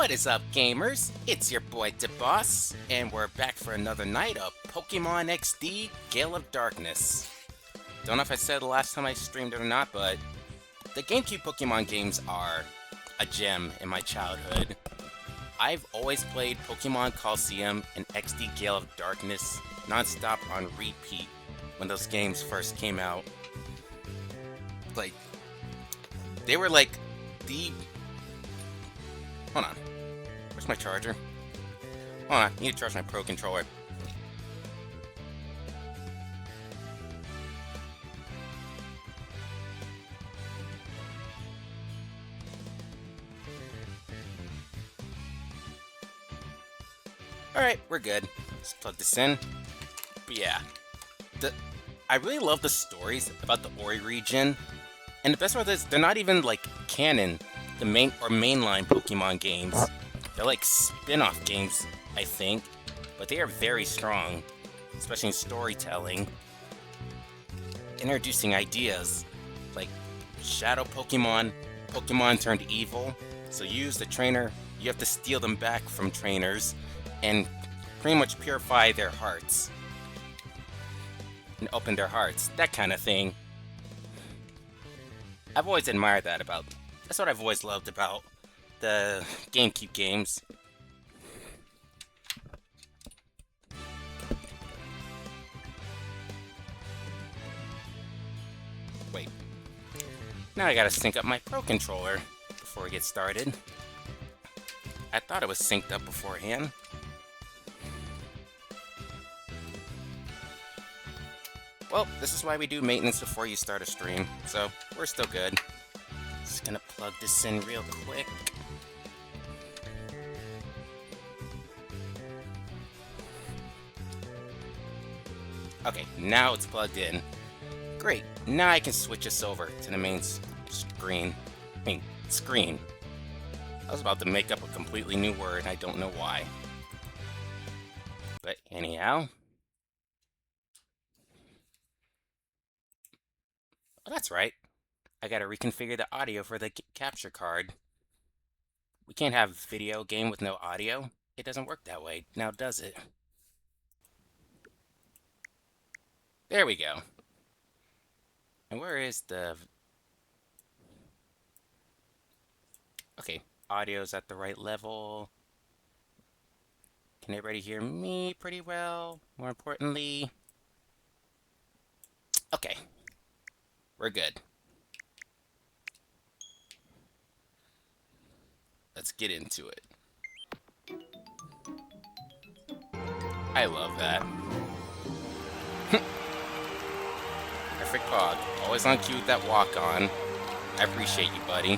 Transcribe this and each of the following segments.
What is up, gamers? It's your boy DeBoss, and we're back for another night of Pokémon XD Gale of Darkness. Don't know if I said the last time I streamed it or not, but the GameCube Pokémon games are a gem in my childhood. I've always played Pokémon Colosseum and XD Gale of Darkness non-stop on repeat when those games first came out. Like, they were like the... Hold on. Where's my charger? Hold on, I need to charge my Pro Controller. Alright, we're good. Let's plug this in. But yeah, I really love the stories about the Ori region. And the best part is, they're not even like canon, the mainline Pokemon games. They're like spin-off games, I think, but they are very strong, especially in storytelling. Introducing ideas like Shadow Pokemon, Pokemon turned evil, so you use the trainer, you have to steal them back from trainers and pretty much purify their hearts and open their hearts, that kind of thing. I've always admired that about, that's what I've always loved about the GameCube games. Wait. Now I gotta sync up my Pro Controller before we get started. I thought it was synced up beforehand. Well, this is why we do maintenance before you start a stream, so we're still good. Just gonna plug this in real quick. Okay, now it's plugged in. Great, now I can switch us over to the main screen. Screen. I was about to make up a completely new word, I don't know why. But anyhow. Oh, that's right. I gotta reconfigure the audio for the capture card. We can't have a video game with no audio. It doesn't work that way, now does it? There we go. And where is the... Okay, audio's at the right level. Can everybody hear me pretty well? More importantly... Okay. We're good. Let's get into it. I love that. Perfect Pog. Always on cue with that walk-on. I appreciate you, buddy.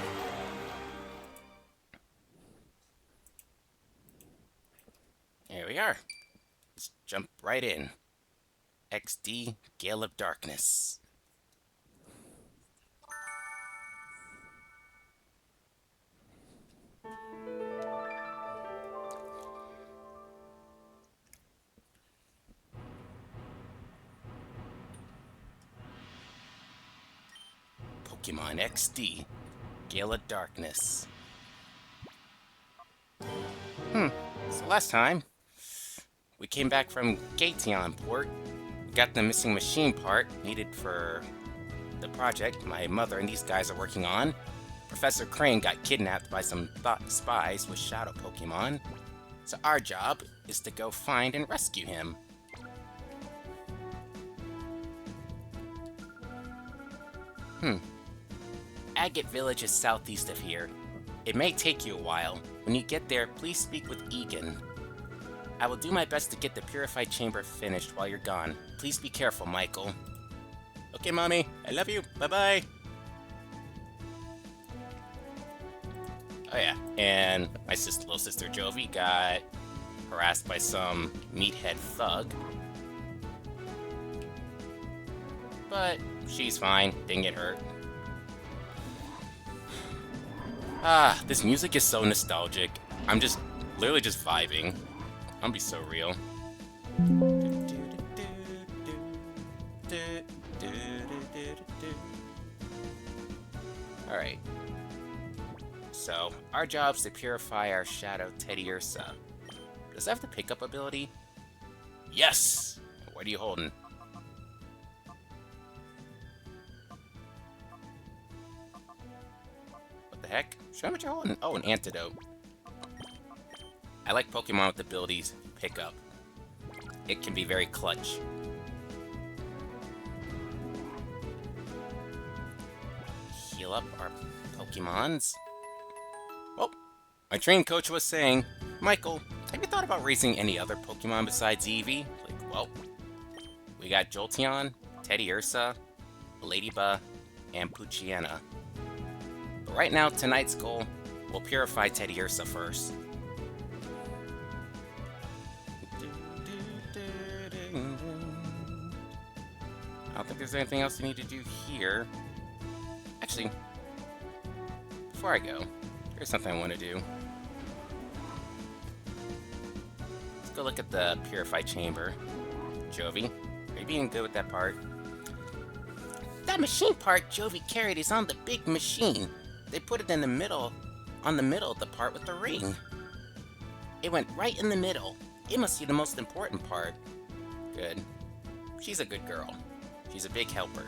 Here we are. Let's jump right in. XD Gale of Darkness. Pokémon XD Gale of Darkness. So last time, we came back from Gation port, got the missing machine part needed for the project my mother and these guys are working on. Professor Crane got kidnapped by some thought spies with shadow Pokemon, so our job is to go find and rescue him. Agate Village is southeast of here. It may take you a while. When you get there, please speak with Egan. I will do my best to get the purified chamber finished while you're gone. Please be careful, Michael. Okay, Mommy. I love you. Bye-bye. Oh yeah, and my little sister Jovi got harassed by some meathead thug. But she's fine. Didn't get hurt. Ah, this music is so nostalgic. I'm just, literally just vibing. I'll be so real. Alright. So, our job is to purify our shadow, Teddiursa. Does it have the pickup ability? Yes! What are you holding? What the heck? Show me what you're holding. Oh, an antidote. I like Pokemon with abilities pickup. It can be very clutch. Heal up our Pokemons. Well, my train coach was saying, Michael, have you thought about raising any other Pokemon besides Eevee? Like, well, we got Jolteon, Teddiursa, Ladybug, and Poochyena. But right now, tonight's goal, we'll purify Teddiursa first. I don't think there's anything else we need to do here. Actually, before I go, there's something I want to do. Let's go look at the Purified Chamber. Jovi, are you being good with that part? That machine part Jovi carried is on the big machine. They put it in the middle, on the middle of the part with the ring. It went right in the middle. It must be the most important part. Good. She's a good girl. She's a big helper.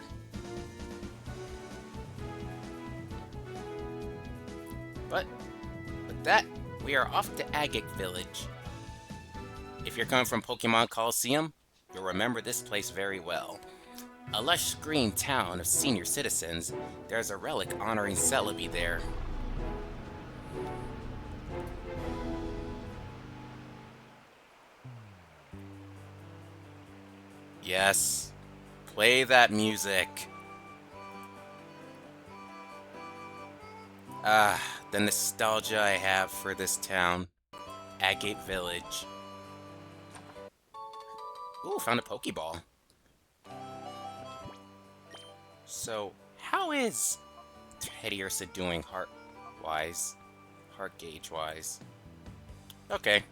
But with that, we are off to Agate Village. If you're coming from Pokemon Coliseum, you'll remember this place very well. A lush green town of senior citizens, there's a relic honoring Celebi there. Yes, play that music. Ah, the nostalgia I have for this town. Agate Village. Ooh, found a Pokeball. So, how is Teddiursa doing heart-wise? Heart gauge-wise? Okay,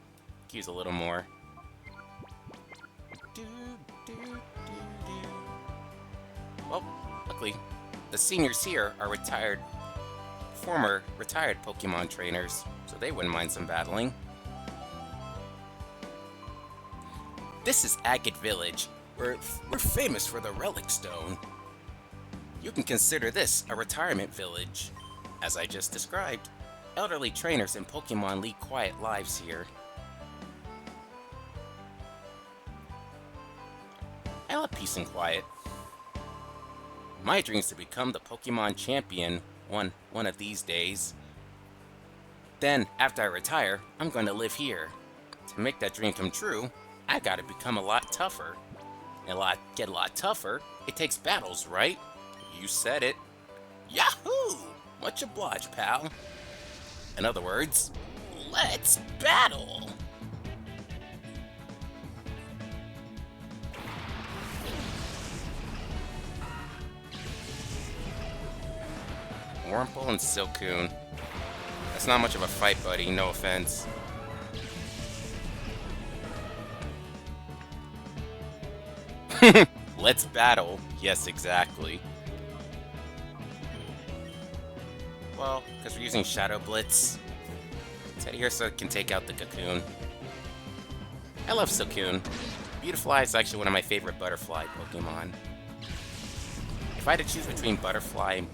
use a little more. Well, luckily, the seniors here are former retired Pokemon trainers, so they wouldn't mind some battling. This is Agate Village. We're famous for the Relic Stone. You can consider this a retirement village. As I just described, elderly trainers and Pokemon lead quiet lives here. I love peace and quiet. My dream is to become the Pokemon champion one of these days. Then, after I retire, I'm going to live here. To make that dream come true, I gotta become a lot tougher. Get a lot tougher, it takes battles, right? You said it. Yahoo! Much obliged, pal. In other words, let's battle! Wurmple and Silcoon. That's not much of a fight, buddy, no offense. Let's battle. Yes, exactly. Well, because we're using Shadow Blitz, Teddiursa can take out the Cocoon. I love Silcoon. Beautifly is actually one of my favorite butterfly Pokemon. If I had to choose between Butterfree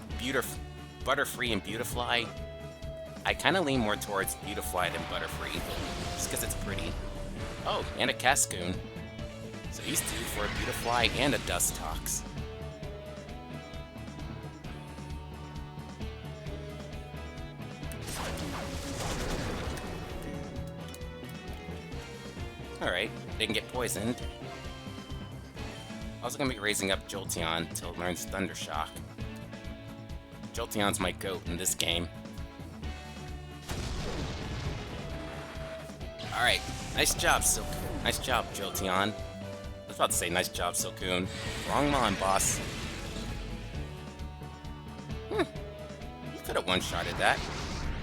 and Beautifly, I kind of lean more towards Beautifly than Butterfree, just because it's pretty. Oh, and a Cascoon. So he's due for a Beautifly and a Dustox. Alright, didn't get poisoned. Also gonna be raising up Jolteon till it learns Thunder Shock. Jolteon's my GOAT in this game. Alright, nice job, Nice job, Jolteon. I was about to say nice job, Silcoon. Wrong line, boss. You could have one-shotted that.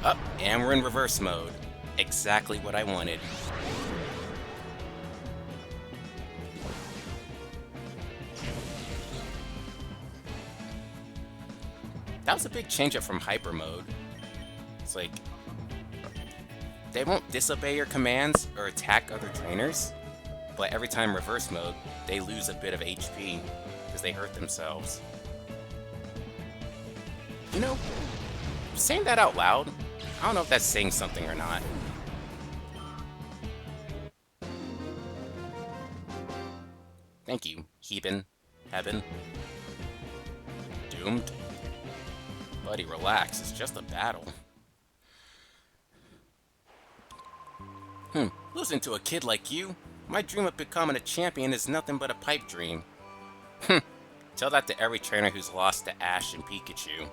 Up, and we're in reverse mode. Exactly what I wanted. That was a big change up from hyper mode. like, they won't disobey your commands or attack other trainers, but every time reverse mode, they lose a bit of HP because they hurt themselves. You know, saying that out loud, I don't know if that's saying something or not. Thank you, Heaven. Doomed? Buddy, relax. It's just a battle. Losing to a kid like you? My dream of becoming a champion is nothing but a pipe dream. Tell that to every trainer who's lost to Ash and Pikachu.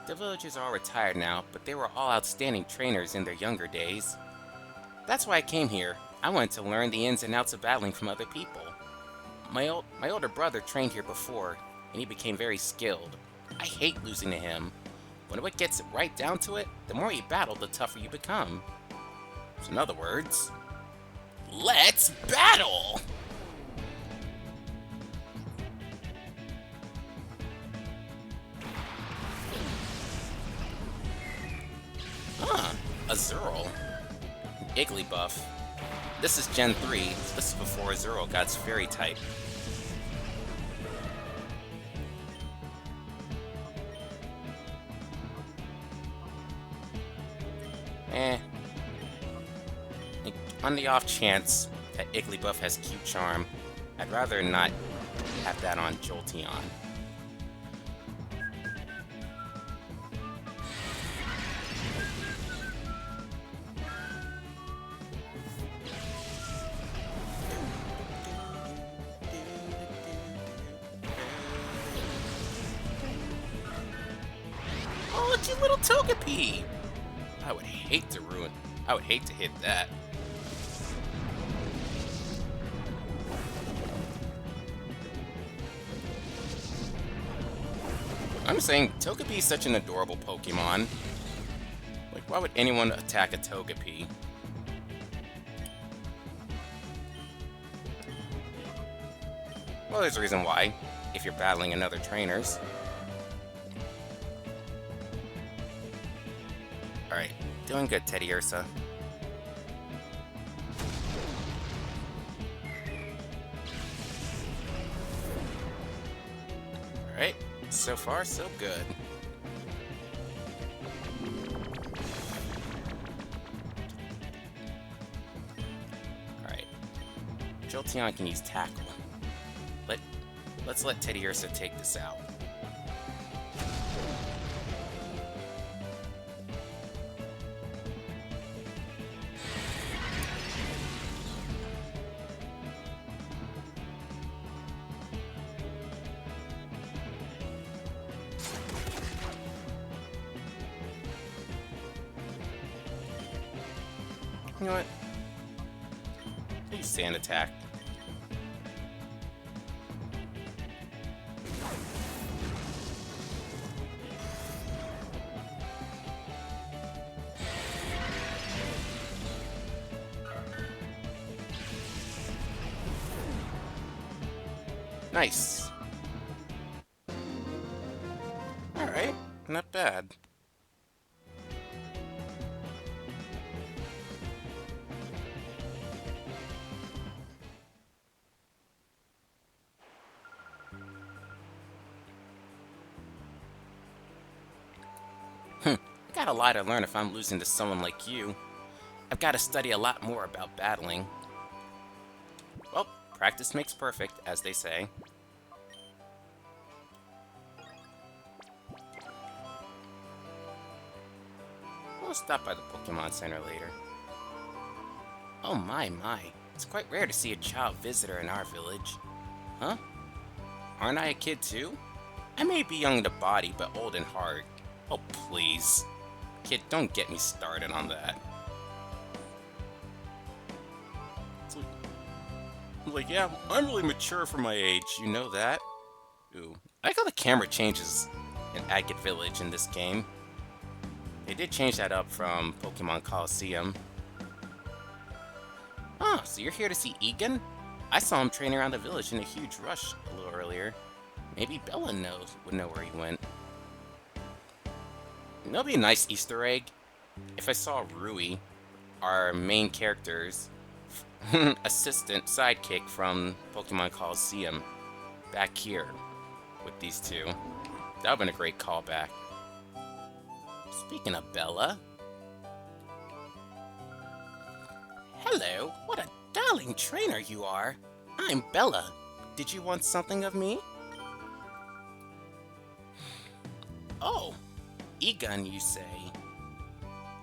The villagers are all retired now, but they were all outstanding trainers in their younger days. That's why I came here. I wanted to learn the ins and outs of battling from other people. My older brother trained here before, and he became very skilled. I hate losing to him. When it gets right down to it, the more you battle, the tougher you become. So in other words, let's battle! Azurill. Igglybuff. This is Gen 3, so this is before Azurill got its fairy type. On the off chance that Igglybuff has Cute Charm, I'd rather not have that on Jolteon. Oh, look, you little Togepi! I would hate to hit that. I'm saying, Togepi is such an adorable Pokemon. Like, why would anyone attack a Togepi? Well, there's a reason why, if you're battling another trainers. Alright, doing good, Teddy Ursa. Alright, so far so good. Alright, Jolteon can use Tackle. Let's let Teddy Ursa take this out. You know what? Use Sand Attack. Nice. Alright, not bad. I got a lot to learn if I'm losing to someone like you. I've got to study a lot more about battling. Well, practice makes perfect, as they say. We'll stop by the Pokemon Center later. Oh my. It's quite rare to see a child visitor in our village. Huh? Aren't I a kid too? I may be young in body, but old in heart. Oh, please. Kid, don't get me started on that. Like, yeah, I'm really mature for my age, you know that? Ooh. I like how the camera changes in Agate Village in this game. They did change that up from Pokemon Coliseum. Oh, so you're here to see Egan? I saw him training around the village in a huge rush a little earlier. Maybe Bella would know where he went. That'll be a nice Easter egg. If I saw Rui, our main character's assistant sidekick from Pokemon Coliseum, back here with these two. That would have been a great callback. Speaking of Bella. Hello, what a darling trainer you are. I'm Bella. Did you want something of me? Oh, Egon, you say.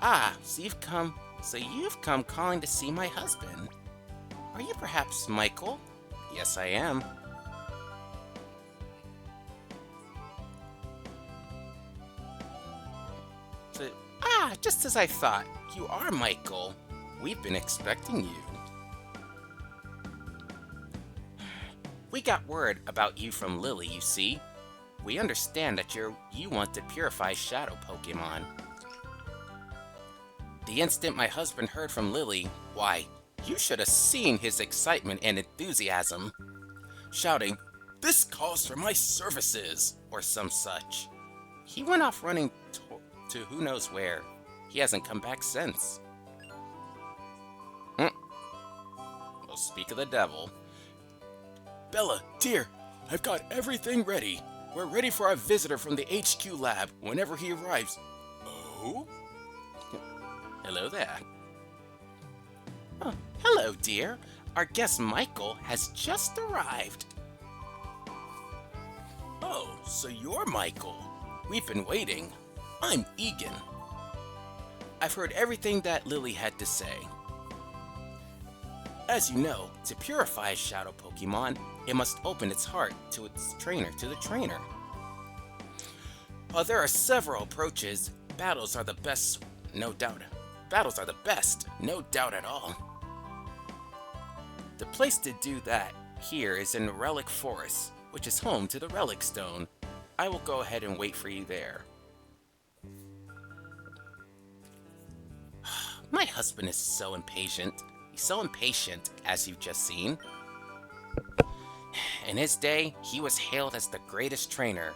Ah, so you've come calling to see my husband. Are you perhaps Michael? Yes, I am. Just as I thought. You are Michael. We've been expecting you. We got word about you from Lily, you see. We understand that you want to purify Shadow Pokemon. The instant my husband heard from Lily, why, you should have seen his excitement and enthusiasm. Shouting, "This calls for my services," or some such. He went off running to who knows where. He hasn't come back since. Well, speak of the devil. Bella, dear, I've got everything ready. We're ready for our visitor from the HQ lab whenever he arrives. Oh? Hello there. Oh, hello, dear. Our guest Michael has just arrived. Oh, so you're Michael. We've been waiting. I'm Egan. I've heard everything that Lily had to say. As you know, to purify a Shadow Pokemon, it must open its heart to its trainer, to the trainer. While there are several approaches, battles are the best, no doubt. Battles are the best, no doubt at all. The place to do that here is in Relic Forest, which is home to the Relic Stone. I will go ahead and wait for you there. My husband is so impatient. He's so impatient, as you've just seen. In his day, he was hailed as the greatest trainer,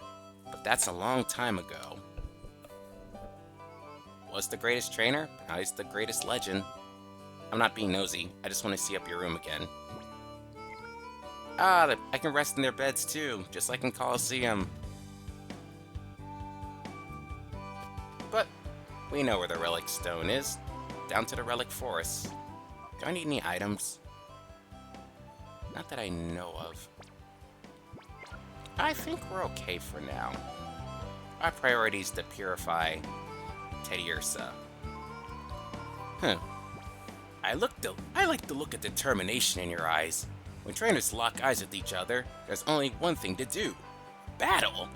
but that's a long time ago. Was the greatest trainer? Now he's the greatest legend. I'm not being nosy. I just want to see up your room again. Ah, I can rest in their beds too, just like in Coliseum. But we know where the Relic Stone is. Down to the Relic Forest. Do I need any items? Not that I know of. I think we're okay for now. Our priority is to purify Teddiursa. I like the look of determination in your eyes. When trainers lock eyes with each other, there's only one thing to do. Battle!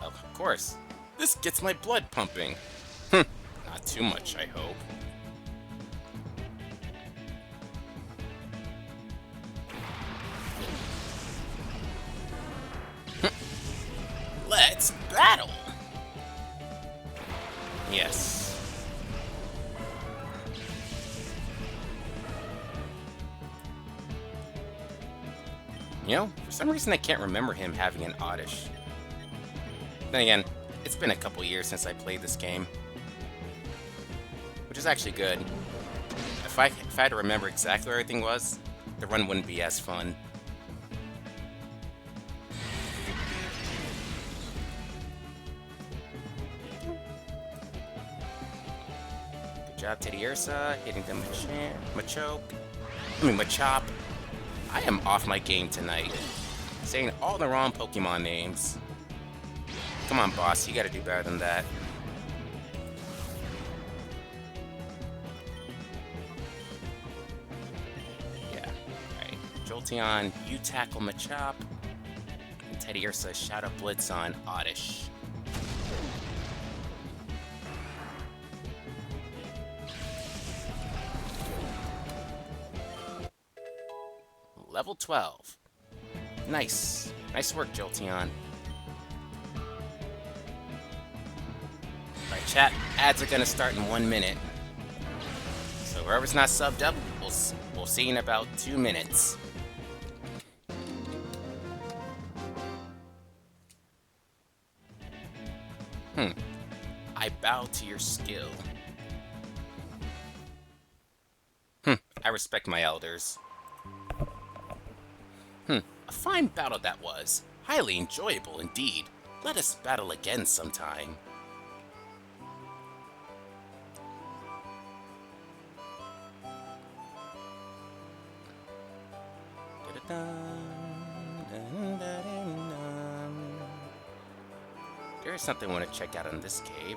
Of course. This gets my blood pumping. Not too much, I hope. Let's battle! Yes. You know, for some reason I can't remember him having an Oddish. Then again, it's been a couple years since I played this game. Which is actually good. If I had to remember exactly where everything was, the run wouldn't be as fun. Good job, Teddiursa, hitting the Machop. I am off my game tonight. Saying all the wrong Pokemon names. Come on, boss, you gotta do better than that. Yeah, alright. Jolteon, you tackle Machop. And Teddiursa Shadow Blitz on Oddish. Level 12. Nice. Nice work, Jolteon. Alright, chat. Ads are gonna start in 1 minute. So whoever's not subbed up, we'll see you in about 2 minutes. I I bow to your skill. I respect my elders. A fine battle that was. Highly enjoyable indeed. Let us battle again sometime. There is something I want to check out in this cave.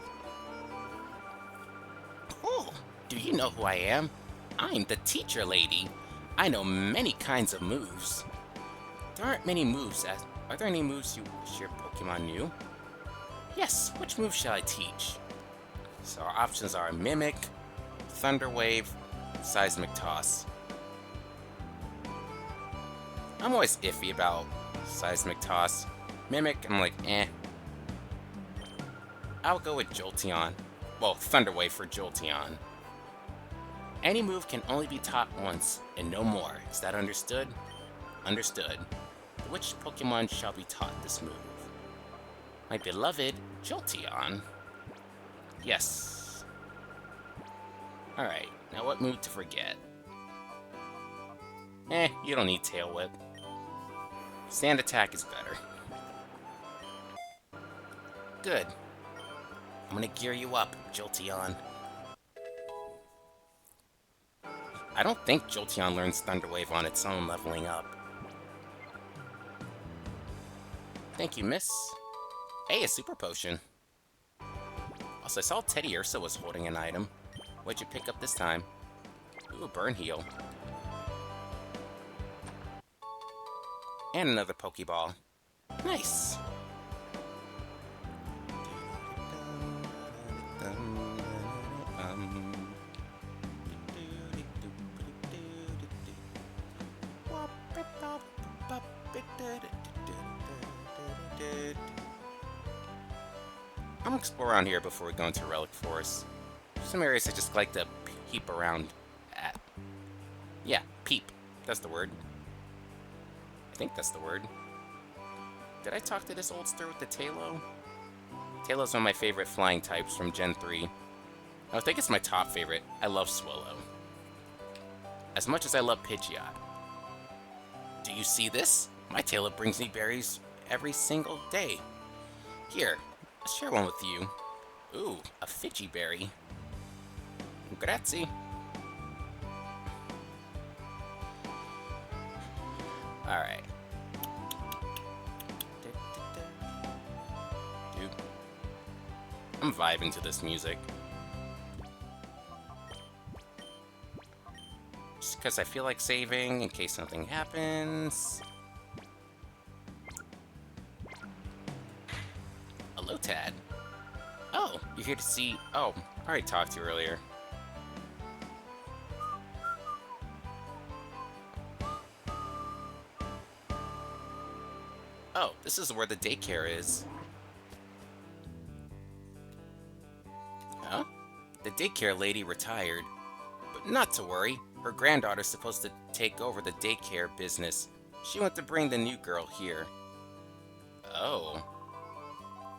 Oh, do you know who I am? I'm the teacher lady. I know many kinds of moves. There aren't many moves. Are there any moves you wish your Pokemon knew? Yes, which move shall I teach? So our options are Mimic, Thunder Wave, Seismic Toss. I'm always iffy about Seismic Toss. Mimic, I'm like, eh. I'll go with Jolteon. Well, Thunder Wave for Jolteon. Any move can only be taught once, and no more. Is that understood? Understood. Which Pokemon shall be taught this move? My beloved Jolteon. Yes. Alright, now what move to forget? You don't need Tail Whip. Sand Attack is better. Good. I'm gonna gear you up, Jolteon. I don't think Jolteon learns Thunder Wave on its own leveling up. Thank you, miss. Hey, a Super Potion. Also, I saw Teddy Ursa was holding an item. What'd you pick up this time? Ooh, a Burn Heal. And another Pokeball. Nice. I'm gonna explore around here before we go into Relic Forest. Some areas I just like to peep around at. Yeah, peep. That's the word. I think that's the word. Did I talk to this oldster with the Tailo? Tailo's one of my favorite flying types from Gen 3. I think it's my top favorite. I love Swallow. As much as I love Pidgeot. Do you see this? My Tailo brings me berries every single day. Here, I'll share one with you. Ooh, a Fidgy berry. Grazie. Alright. Dude. I'm vibing to this music. Just because I feel like saving in case something happens. Hello, Tad. Oh, you're here to see... Oh, I already talked to you earlier. Oh, this is where the daycare is. Huh? The daycare lady retired. But not to worry, her granddaughter's supposed to take over the daycare business. She went to bring the new girl here. Oh.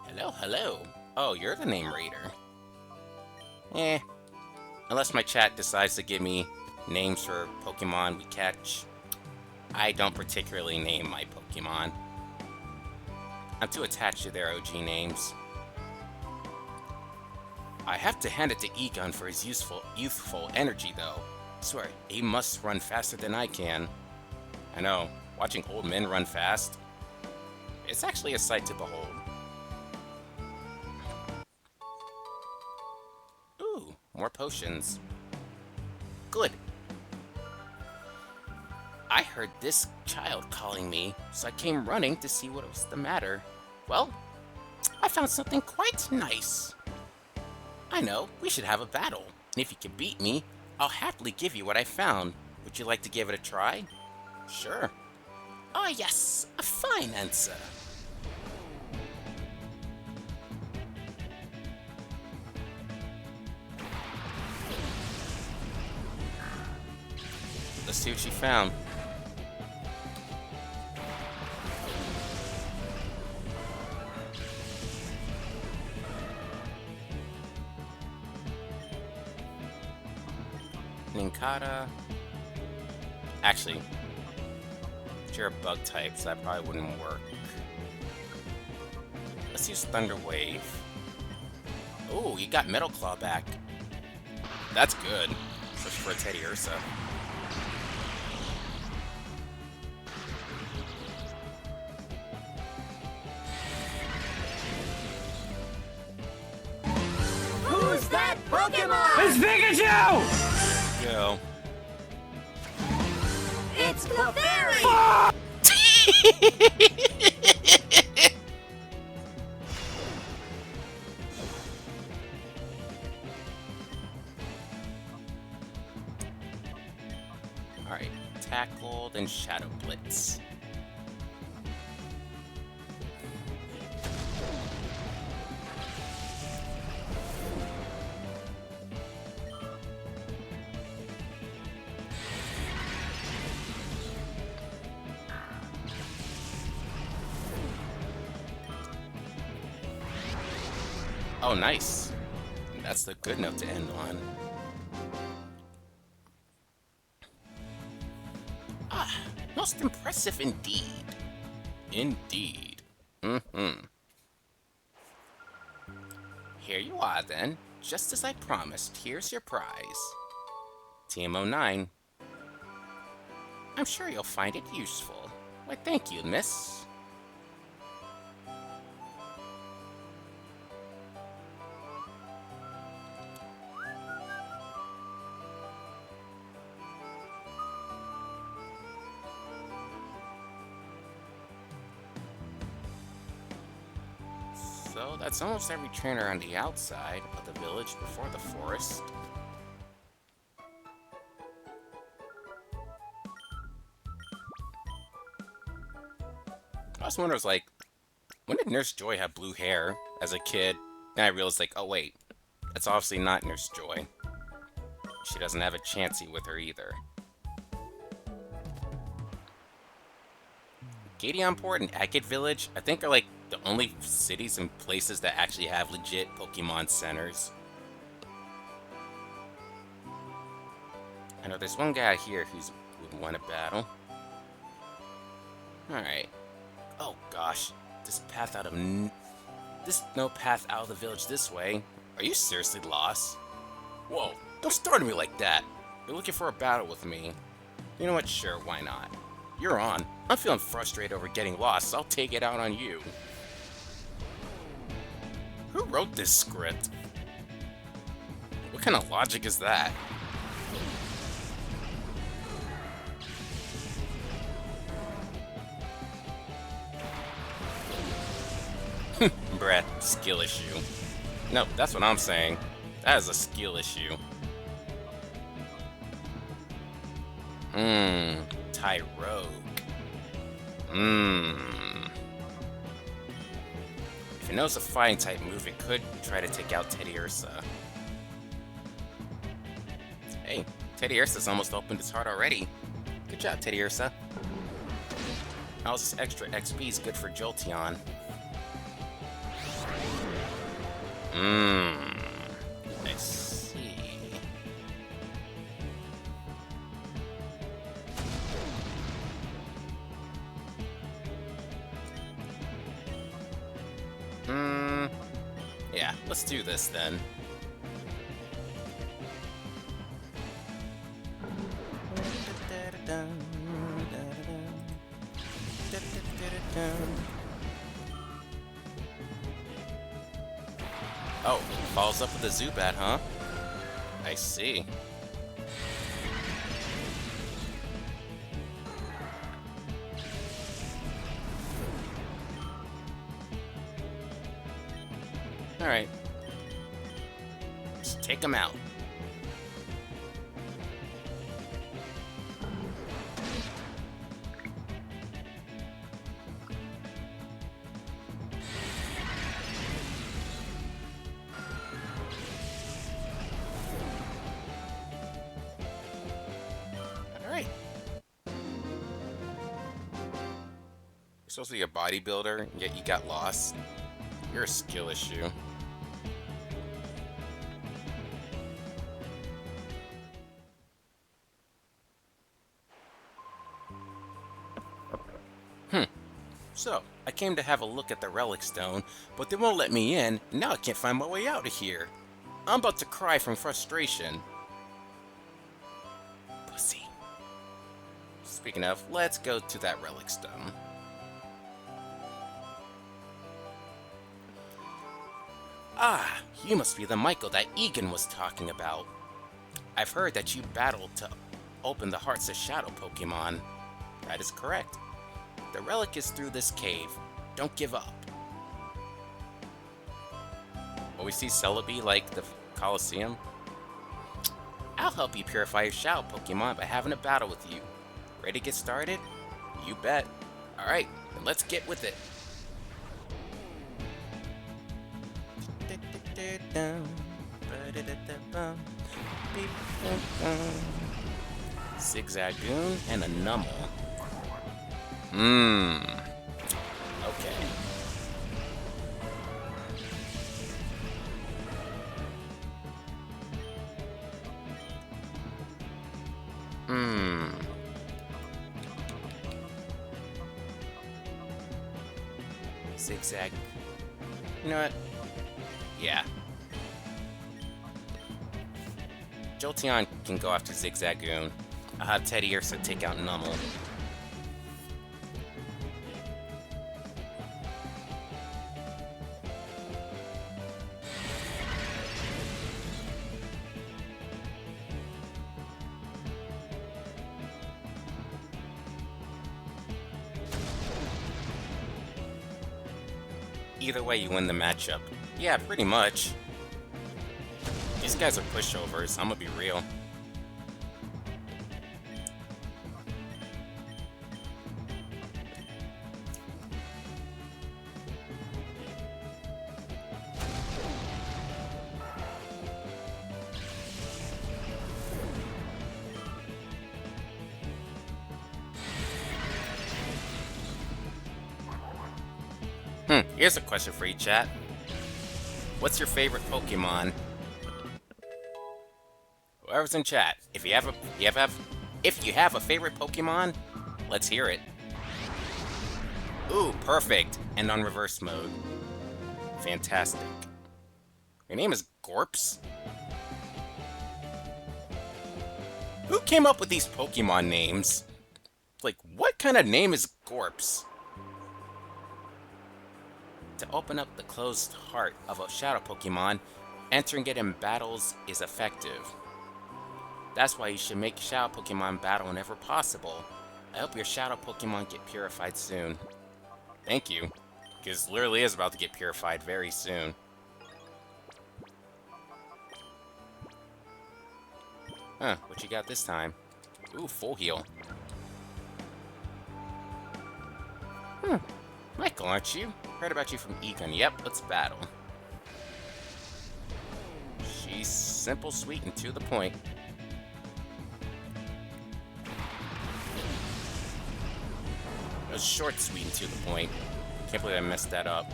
Hello, hello. Oh, you're the name reader. Unless my chat decides to give me names for Pokemon we catch. I don't particularly name my Pokemon. I'm too attached to their OG names. I have to hand it to Egon for his youthful energy, though. I swear, he must run faster than I can. I know, watching old men run fast, it's actually a sight to behold. Ooh, more potions. Good. I heard this child calling me, so I came running to see what was the matter. Well, I found something quite nice. I know, we should have a battle, and if you can beat me, I'll happily give you what I found. Would you like to give it a try? Sure. Oh yes, a fine answer. Let's see what she found. Ninkata. Actually, if you're a bug type, so that probably wouldn't work. Let's use Thunder Wave. Oh, you got Metal Claw back. That's good, especially for a Teddy Ursa. Who's that Pokémon? It's Pikachu! Go. It's Clefairy! Alright, Tackle, then Shadow Blitz. Oh, nice. That's the good note to end on. Ah, most impressive indeed. Indeed. Here you are, then. Just as I promised, here's your prize. TM09. I'm sure you'll find it useful. Why, thank you, miss. So that's almost every trainer on the outside of the village before the forest. I was wondering, like, when did Nurse Joy have blue hair as a kid? Then I realized, like, oh wait, that's obviously not Nurse Joy. She doesn't have a Chansey with her either. Gadeonport and Agate Village, I think, are like the only cities and places that actually have legit Pokemon centers. I know there's one guy here who would want a battle. Alright. Oh gosh, this path out of there's no path out of the village this way. Are you seriously lost? Whoa, don't start me like that. You're looking for a battle with me. You know what? Sure, why not? You're on. I'm feeling frustrated over getting lost, so I'll take it out on you. Who wrote this script? What kind of logic is that? Brett, skill issue. No, that's what I'm saying. That is a skill issue. Tyrogue. If it knows a fighting type move, it could try to take out Teddy Ursa. Hey, Teddy Ursa's almost opened his heart already. Good job, Teddy Ursa. All this extra XP is good for Jolteon. I see. Yeah, let's do this then. Oh, follows up with a Zubat, huh? I see. Alright. Just take him out. Alright. You're supposed to be a bodybuilder, yet you got lost. You're a skill issue. So, I came to have a look at the relic stone, but they won't let me in, and now I can't find my way out of here. I'm about to cry from frustration. Pussy. Speaking of, let's go to that relic stone. Ah, you must be the Michael that Egan was talking about. I've heard that you battled to open the Hearts of Shadow Pokemon. That is correct. The relic is through this cave. Don't give up. Will we see Celebi like the Colosseum? I'll help you purify your Shadow Pokemon by having a battle with you. Ready to get started? You bet. Alright, then let's get with it. Zigzagoon and a Numel. Okay. Zigzag. You know what? Yeah. Jolteon can go after Zigzagoon. I'll have Teddy Ursa take out Numel. Either way, you win the matchup. Yeah, pretty much. These guys are pushovers, I'm gonna be real. Here's a question for you, chat. What's your favorite Pokemon? Whoever's in chat, if you have a favorite Pokemon, let's hear it. Ooh, perfect. And on reverse mode. Fantastic. Your name is Gorps? Who came up with these Pokemon names? Like, what kind of name is Gorps? To open up the closed heart of a Shadow Pokemon, entering it in battles is effective. That's why you should make Shadow Pokemon battle whenever possible. I hope your Shadow Pokemon get purified soon. Thank you, because it literally is about to get purified very soon. Huh, what you got this time? Ooh, full heal. Michael, aren't you? Heard about you from Egon. Yep, let's battle. She's simple, sweet, and to the point. It was short, sweet, and to the point. Can't believe I messed that up.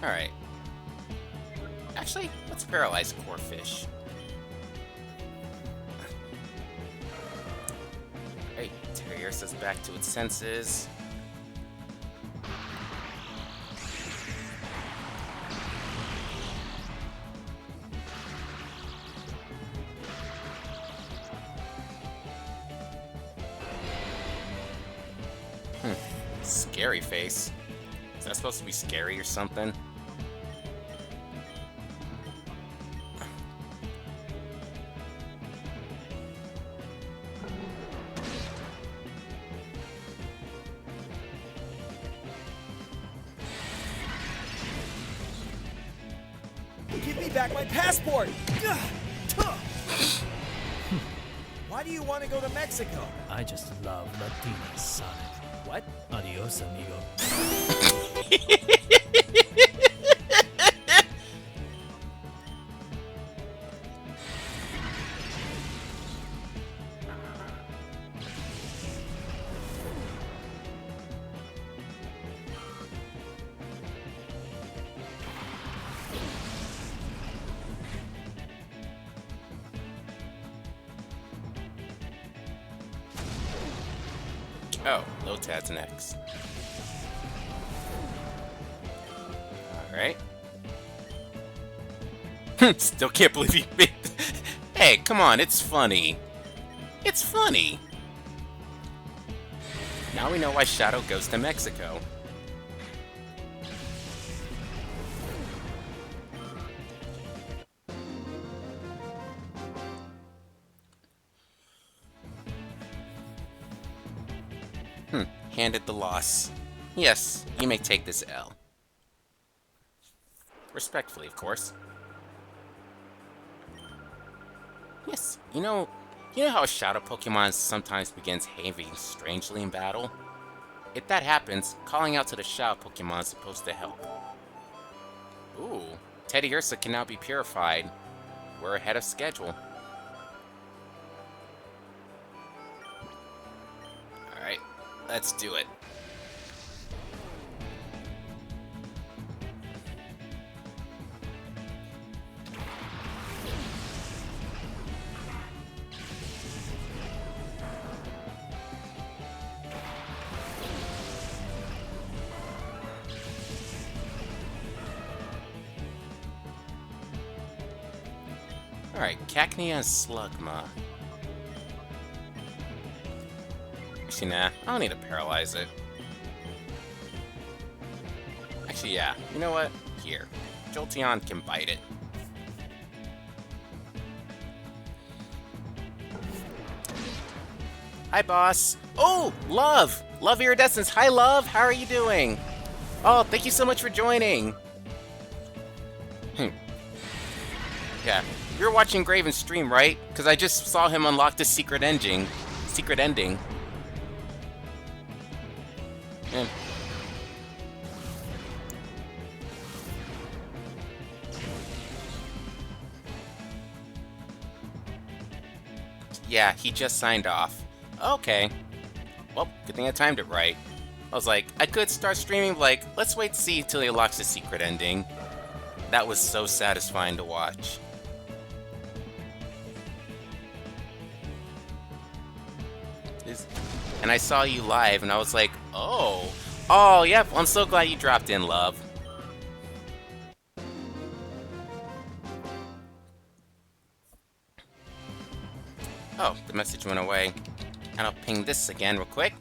Alright. Actually, let's paralyze Corphish. Hey, Terrier's back to its senses. Scary face. Is that supposed to be scary or something? Give me back my passport! Why do you want to go to Mexico? I just love Latina Sonic. What? Adios, amigo. Lotad's next. Alright. Still can't believe he made... Hey, come on, it's funny. It's funny. Now we know why Shadow goes to Mexico. Handed the loss. Yes, you may take this L. Respectfully, of course. Yes, you know how a Shadow Pokemon sometimes begins behaving strangely in battle? If that happens, calling out to the Shadow Pokemon is supposed to help. Ooh, Teddy Ursa can now be purified. We're ahead of schedule. Alright, let's do it. Alright, Cacnea and Slugma. Actually, nah, I don't need to paralyze it. Actually, yeah, you know what? Here, Jolteon can bite it. Hi, boss. Oh, Love! Love Iridescence. Hi, Love! How are you doing? Oh, thank you so much for joining. Yeah. You're watching Graven's stream, right? Because I just saw him unlock the secret ending. Yeah, he just signed off. Okay. Well, good thing I timed it right. I was like, I could start streaming, like, let's wait to see until he unlocks the secret ending. That was so satisfying to watch. And I saw you live, and I was like, oh. Oh, yep, I'm so glad you dropped in, Love. Oh, the message went away. And I'll ping this again real quick.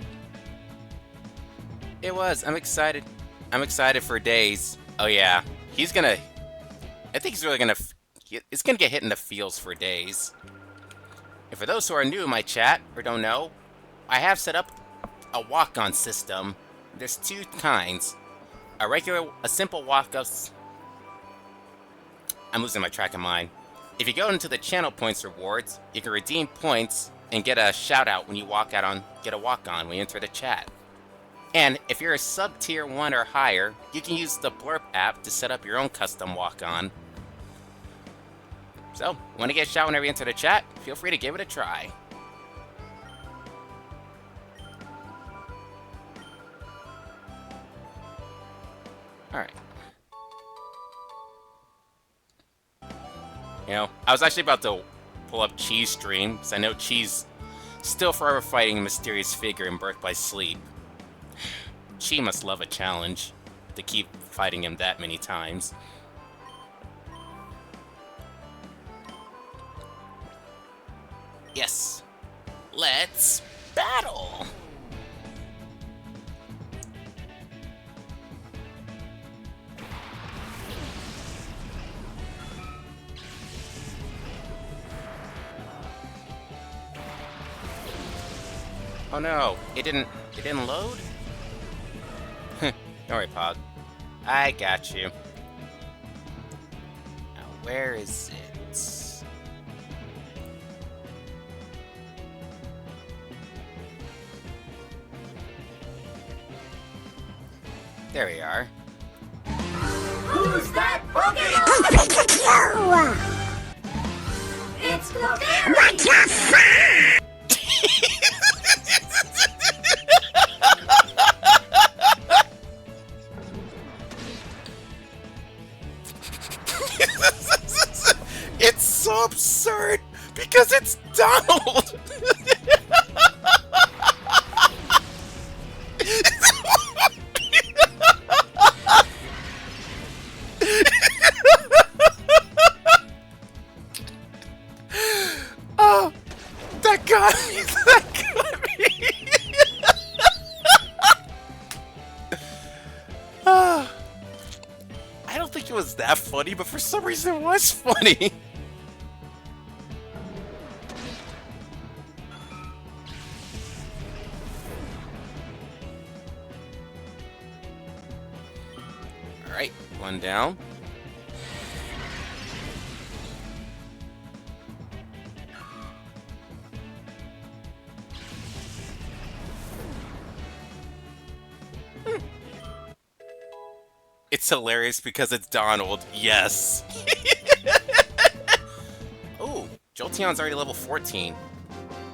It was. I'm excited. I'm excited for days. Oh, yeah. He's gonna... I think he's really gonna... It's gonna get hit in the feels for days. And for those who are new in my chat, or don't know, I have set up a walk-on system. There's two kinds. A simple walk-ups... I'm losing my track of mine. If you go into the channel points rewards, you can redeem points and get a shout-out when you get a walk-on when you enter the chat. And if you're a sub-tier 1 or higher, you can use the Blurp app to set up your own custom walk-on. So, want to get a shout whenever you enter the chat? Feel free to give it a try. Alright. You know, I was actually about to pull up Cheese stream, because I know Cheese still forever fighting a mysterious figure in Birth by Sleep. Chi must love a challenge to keep fighting him that many times. Yes. Let's battle! Oh no, it didn't load? Don't worry, Pog. I got you. Now, where is it? There we are. Who's that Pokémon? It's Clefairy! It's so absurd because it's Donald. it was that funny, but for some reason it was funny. Alright, one down. It's hilarious because it's Donald. Yes. Ooh, Jolteon's already level 14.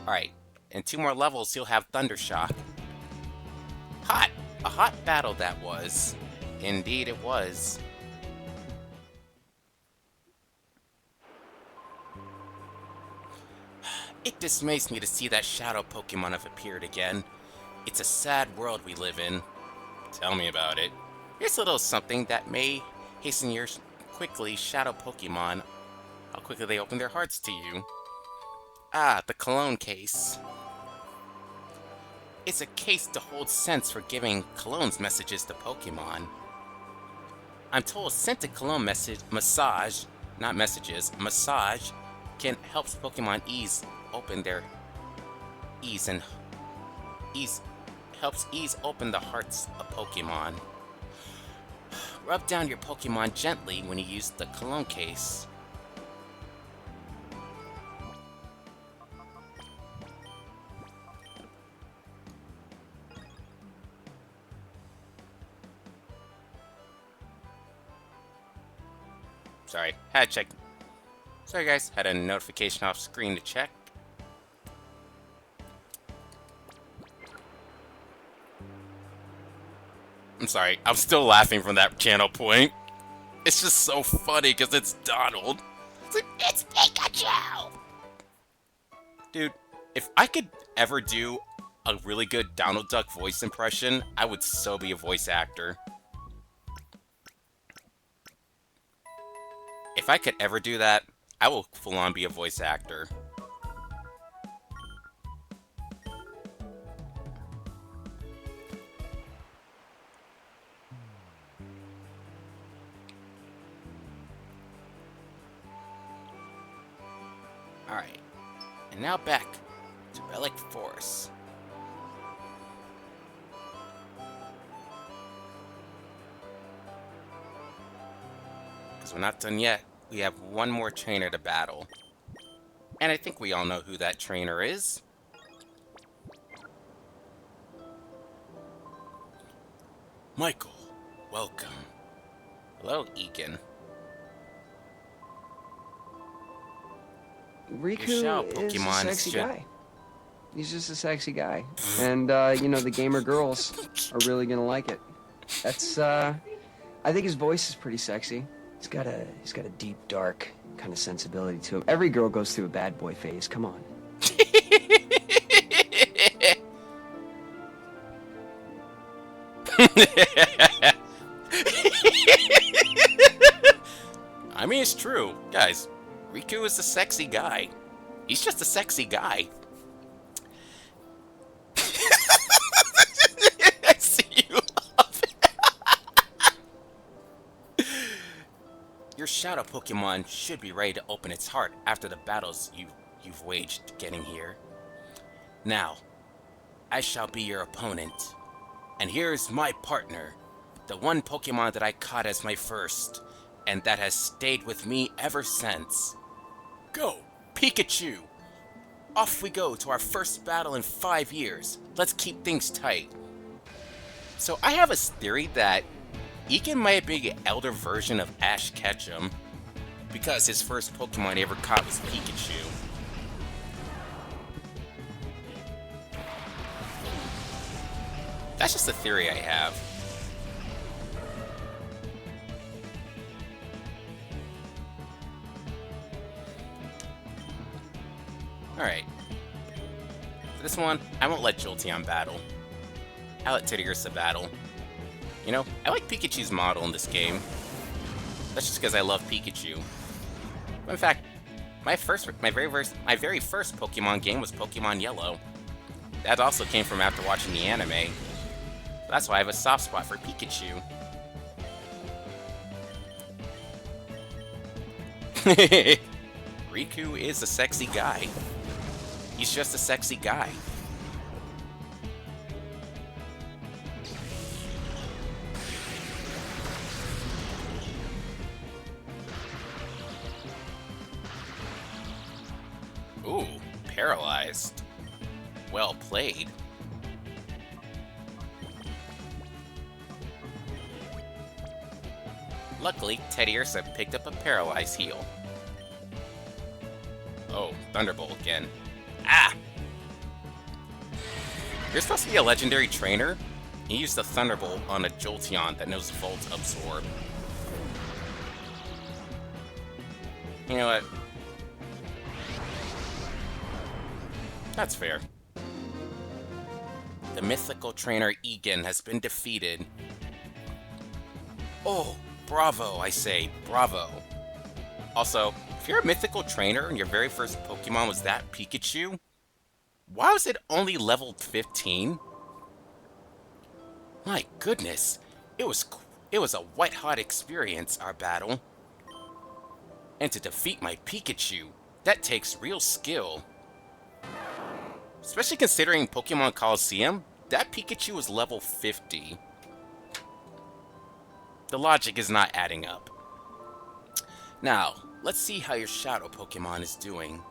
Alright, in 2 more levels, he'll have Thundershock. Hot! A hot battle that was. Indeed it was. It dismays me to see that shadow Pokemon have appeared again. It's a sad world we live in. Tell me about it. Here's a little something that may hasten your quickly shadow Pokemon. How quickly they open their hearts to you. Ah, the cologne case. It's a case to hold scents for giving cologne's messages to Pokemon. I'm told scented cologne massage can help Pokemon helps ease open the hearts of Pokemon. Rub down your Pokemon gently when you use the cologne case. Sorry, had to check. Sorry guys, had a notification off screen to check. I'm sorry, I'm still laughing from that channel point. It's just so funny because it's Donald. It's like, it's Pikachu! Dude, if I could ever do a really good Donald Duck voice impression, I would so be a voice actor. If I could ever do that, I will full on be a voice actor. Alright, and now back to Relic Force. Because we're not done yet. We have one more trainer to battle. And I think we all know who that trainer is. Michael, welcome. Hello, Egan. Riku Your shell is a Pokemon sexy should- guy. He's just a sexy guy. And, you know, the gamer girls are really gonna like it. That's, I think his voice is pretty sexy. He's got a deep, dark kind of sensibility to him. Every girl goes through a bad boy phase. Come on. I mean, it's true. Guys, Riku is a sexy guy. He's just a sexy guy. I see you laughing. Your shadow Pokemon should be ready to open its heart after the battles you've waged getting here. Now, I shall be your opponent. And here's my partner, the one Pokemon that I caught as my first, and that has stayed with me ever since. Go, Pikachu! Off we go to our first battle in 5 years. Let's keep things tight. So I have a theory that Egan might be an elder version of Ash Ketchum, because his first Pokemon he ever caught was Pikachu. That's just a theory I have. Alright. For this one, I won't let Jolteon battle. I'll let Teddiursa battle. You know, I like Pikachu's model in this game. That's just because I love Pikachu. But in fact, my very first Pokemon game was Pokemon Yellow. That also came from after watching the anime. That's why I have a soft spot for Pikachu. Riku is a sexy guy. He's just a sexy guy. Ooh, paralyzed. Well played. Luckily, Teddy Ursa picked up a paralyzed heal. Oh, Thunderbolt again. Ah! You're supposed to be a legendary trainer? You used the Thunderbolt on a Jolteon that knows Volt Absorb. You know what? That's fair. The mythical trainer Egan has been defeated. Oh, bravo, I say, bravo. Also, if you're a mythical trainer and your very first Pokemon was that Pikachu, why was it only level 15? My goodness, it was a white-hot experience, our battle. And to defeat my Pikachu, that takes real skill. Especially considering Pokemon Coliseum, that Pikachu was level 50. The logic is not adding up. Now, let's see how your Shadow Pokemon is doing.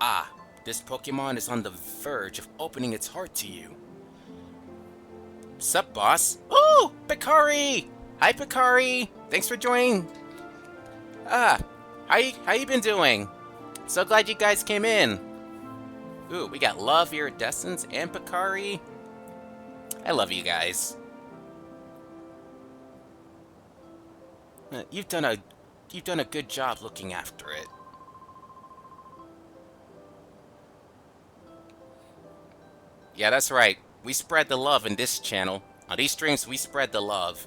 Ah, this Pokemon is on the verge of opening its heart to you. Sup, boss? Oh, Picari! Hi, Picari! Thanks for joining. How you been doing? So glad you guys came in. Ooh, we got Love, Iridescence, and Picari. I love you guys. You've done a good job looking after it. Yeah, that's right. We spread the love in this channel. On these streams, we spread the love.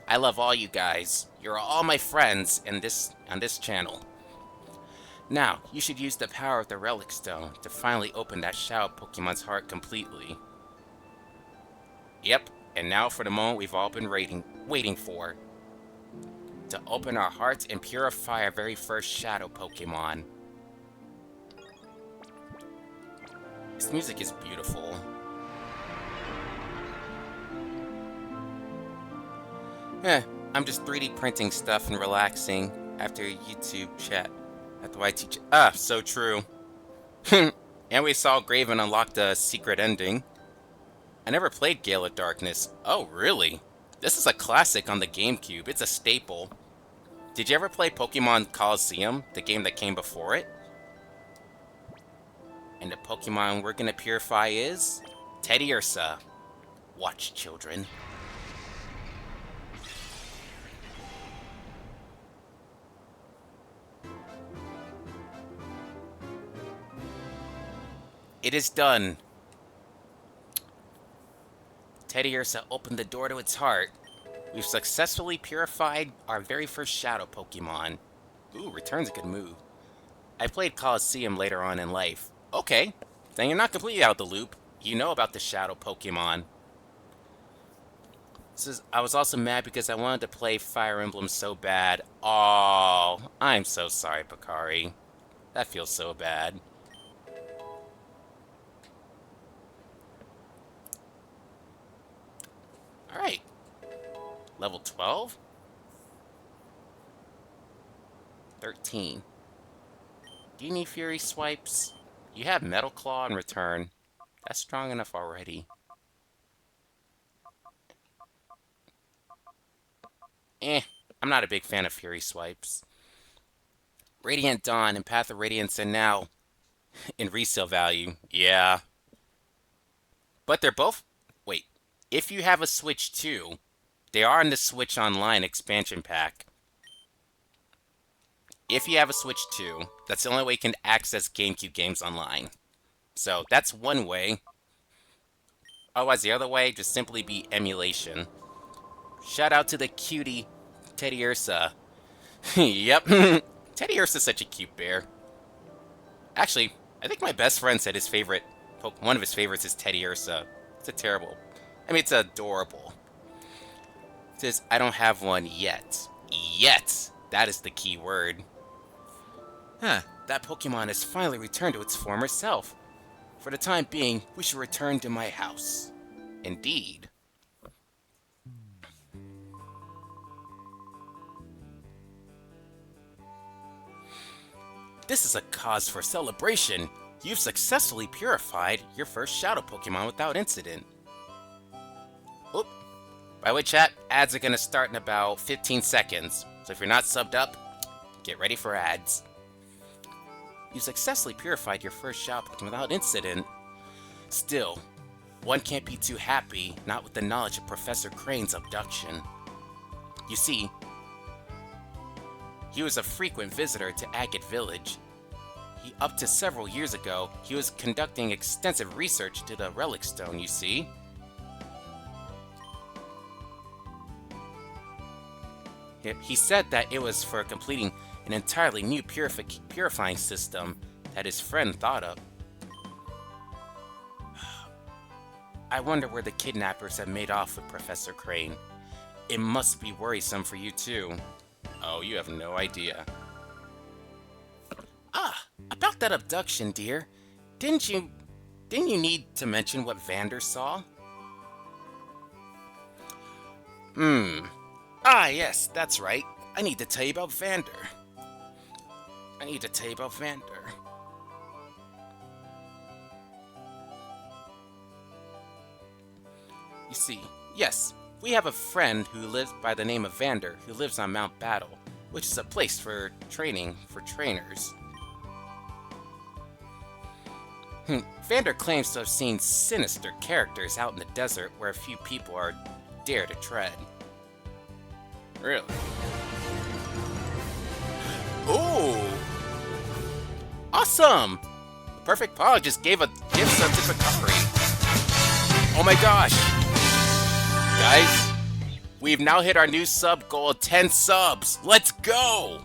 I love all you guys. You're all my friends on this channel. Now, you should use the power of the Relic Stone to finally open that Shadow Pokemon's heart completely. Yep, and now for the moment we've all been waiting for. To open our hearts and purify our very first Shadow Pokemon. This music is beautiful. I'm just 3D printing stuff and relaxing after a YouTube chat. After I teach. Ah, so true. And we saw Graven unlock the secret ending. I never played Gale of Darkness. Oh, really? This is a classic on the GameCube. It's a staple. Did you ever play Pokemon Coliseum, the game that came before it? And the Pokemon we're gonna purify is Teddy Ursa. Watch, children. It is done. Teddy Ursa opened the door to its heart. We've successfully purified our very first Shadow Pokemon. Ooh, Return's a good move. I played Coliseum later on in life. Okay, then you're not completely out of the loop. You know about the Shadow Pokemon. I was also mad because I wanted to play Fire Emblem so bad. Oh, I'm so sorry, Picari. That feels so bad. Alright. Level 12? 13. Do you need Fury Swipes? You have Metal Claw and Return. That's strong enough already. I'm not a big fan of Fury Swipes. Radiant Dawn and Path of Radiance are now in resale value. Yeah. But they're both... Wait. If you have a Switch 2, they are in the Switch Online expansion pack. If you have a Switch 2, that's the only way you can access GameCube games online. So that's one way. Otherwise, the other way just simply be emulation. Shout out to the cutie Teddy Ursa. Yep. Teddy Ursa's such a cute bear. Actually, I think my best friend said his favorite, one of his favorites is Teddy Ursa. It's it's adorable. It says, I don't have one yet. Yet! That is the key word. Huh, that Pokemon has finally returned to its former self. For the time being, we should return to my house. Indeed. This is a cause for celebration. You've successfully purified your first Shadow Pokemon without incident. Oop. By the way, chat, ads are going to start in about 15 seconds. So if you're not subbed up, get ready for ads. You successfully purified your first Shadow Pokemon without incident. Still, one can't be too happy, not with the knowledge of Professor Crane's abduction. You see, he was a frequent visitor to Agate Village. Up to several years ago, he was conducting extensive research into the Relic Stone, you see. He said that it was for completing an entirely new purifying system that his friend thought of. I wonder where the kidnappers have made off with Professor Crane. It must be worrisome for you too. Oh, you have no idea. Ah, about that abduction, dear. Didn't you need to mention what Vander saw? Ah, yes, that's right. I need to tell you about Vander. You see, yes, we have a friend who lives by the name of Vander who lives on Mount Battle, which is a place for training for trainers. Vander claims to have seen sinister characters out in the desert where a few people are dare to tread. Really? Ooh! Awesome! Perfect Pog just gave a gift sub to Bakari. Oh my gosh! Guys, we've now hit our new sub goal of 10 subs! Let's go!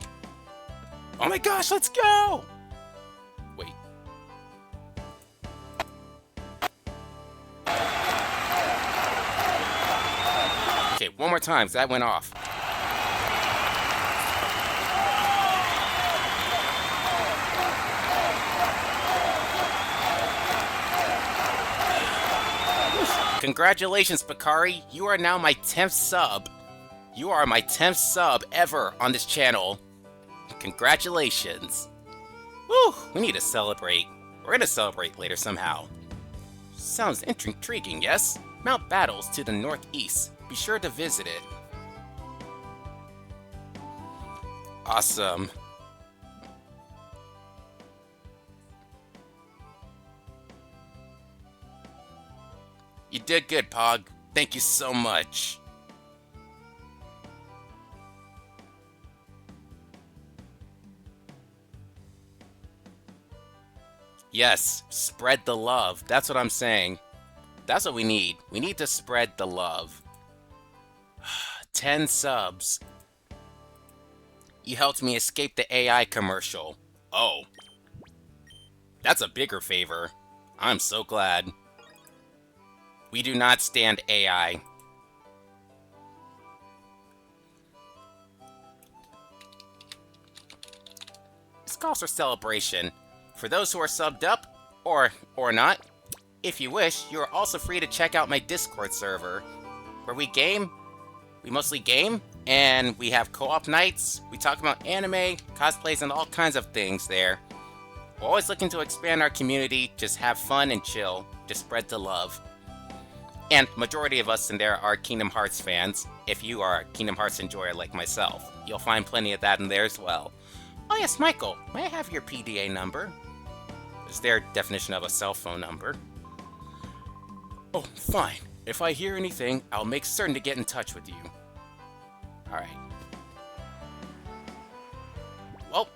Oh my gosh, let's go! Wait. Okay, one more time, that went off. Congratulations, Bakari. You are now my 10th sub. You are my 10th sub ever on this channel. Congratulations. Woo, we need to celebrate. We're gonna celebrate later somehow. Sounds intriguing, yes? Mount Battle's to the northeast. Be sure to visit it. Awesome. You did good, Pog. Thank you so much. Yes, spread the love. That's what I'm saying. That's what we need. We need to spread the love. 10 subs. You helped me escape the AI commercial. Oh. That's a bigger favor. I'm so glad. We do not stand AI. This calls for celebration. For those who are subbed up, or not, if you wish, you are also free to check out my Discord server, where we mostly game, and we have co-op nights, we talk about anime, cosplays, and all kinds of things there. We're always looking to expand our community, just have fun and chill, just spread the love. And majority of us in there are Kingdom Hearts fans. If you are a Kingdom Hearts enjoyer like myself, you'll find plenty of that in there as well. Oh yes, Michael, may I have your PDA number? Is their definition of a cell phone number. Oh, fine. If I hear anything, I'll make certain to get in touch with you. Alright. Well.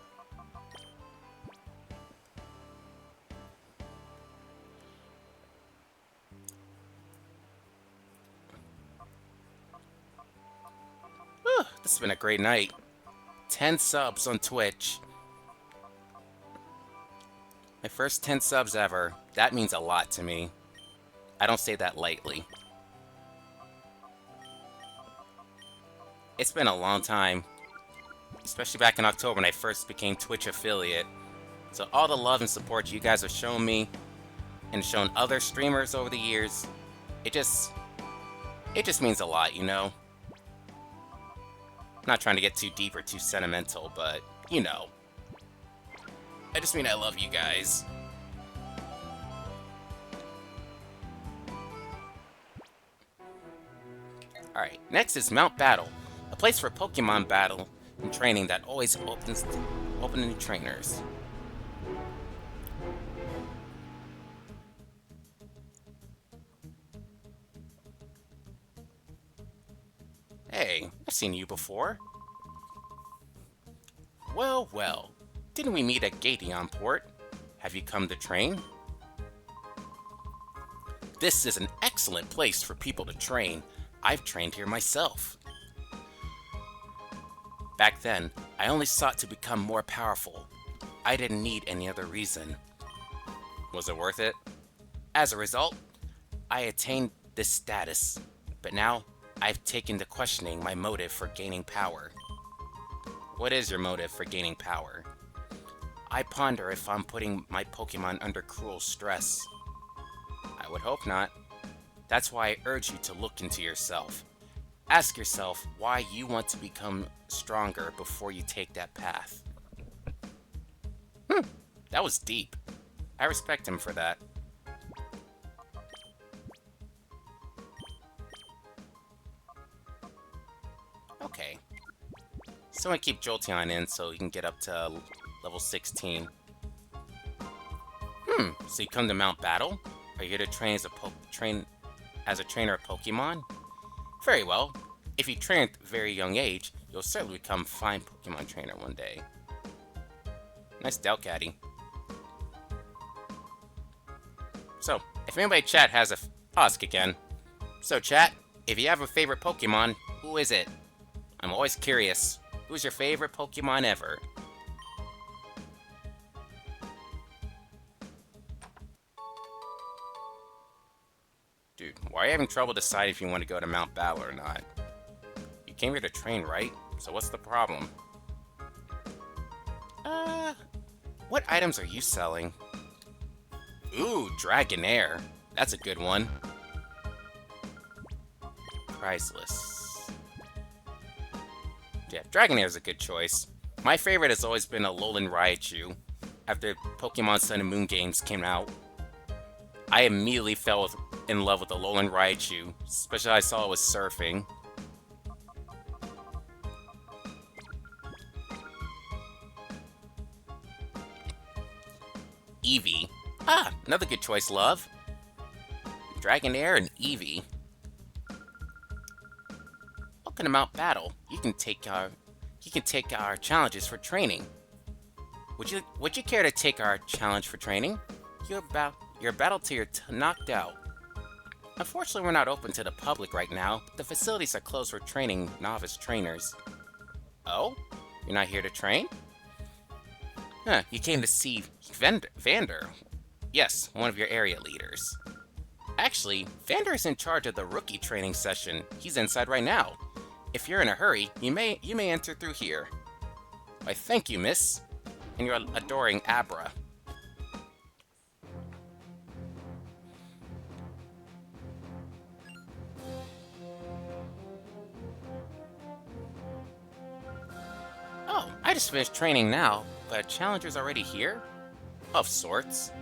Whew, this has been a great night. 10 subs on Twitch. My first 10 subs ever. That means a lot to me. I don't say that lightly. It's been a long time. especially back in October when I first became Twitch affiliate. So all the love and support you guys have shown me and shown other streamers over the years, it just means a lot, you know? I'm not trying to get too deep or too sentimental, but, you know. I just mean I love you guys. Alright, next is Mount Battle, a place for Pokemon battle and training that always open to new trainers. Hey, I've seen you before. Well, well, didn't we meet at Gateon Port? Have you come to train? This is an excellent place for people to train. I've trained here myself. Back then, I only sought to become more powerful. I didn't need any other reason. Was it worth it? As a result, I attained this status, but now I've taken to questioning my motive for gaining power. What is your motive for gaining power? I ponder if I'm putting my Pokemon under cruel stress. I would hope not. That's why I urge you to look into yourself. Ask yourself why you want to become stronger before you take that path. That was deep. I respect him for that. Okay. So I keep Jolteon in so you can get up to level 16. So you come to Mount Battle? Are you here to train as a trainer of Pokemon? Very well. If you train at a very young age, you'll certainly become a fine Pokemon trainer one day. Nice Delcatty. So, if anybody in chat has ask again. So chat, if you have a favorite Pokemon, who is it? I'm always curious. Who's your favorite Pokemon ever? Dude, why are you having trouble deciding if you want to go to Mount Battle or not? You came here to train, right? So what's the problem? What items are you selling? Ooh, Dragonair. That's a good one. Priceless. Yeah, Dragonair is a good choice. My favorite has always been Alolan Raichu. After Pokemon Sun and Moon games came out, I immediately fell in love with Alolan Raichu, especially I saw it was surfing. Eevee. Ah, another good choice, love. Dragonair and Eevee. Welcome to Mount Battle. You can take our challenges for training. Would you care to take our challenge for training? You're battle tier knocked out. Unfortunately, we're not open to the public right now. The facilities are closed for training novice trainers. Oh? You're not here to train? Huh, you came to see Vander. Yes, one of your area leaders. Actually, Vander is in charge of the rookie training session. He's inside right now. If you're in a hurry, you may enter through here. Why, thank you, miss. And your adoring Abra. Oh, I just finished training now, but Challenger's already here? Of sorts.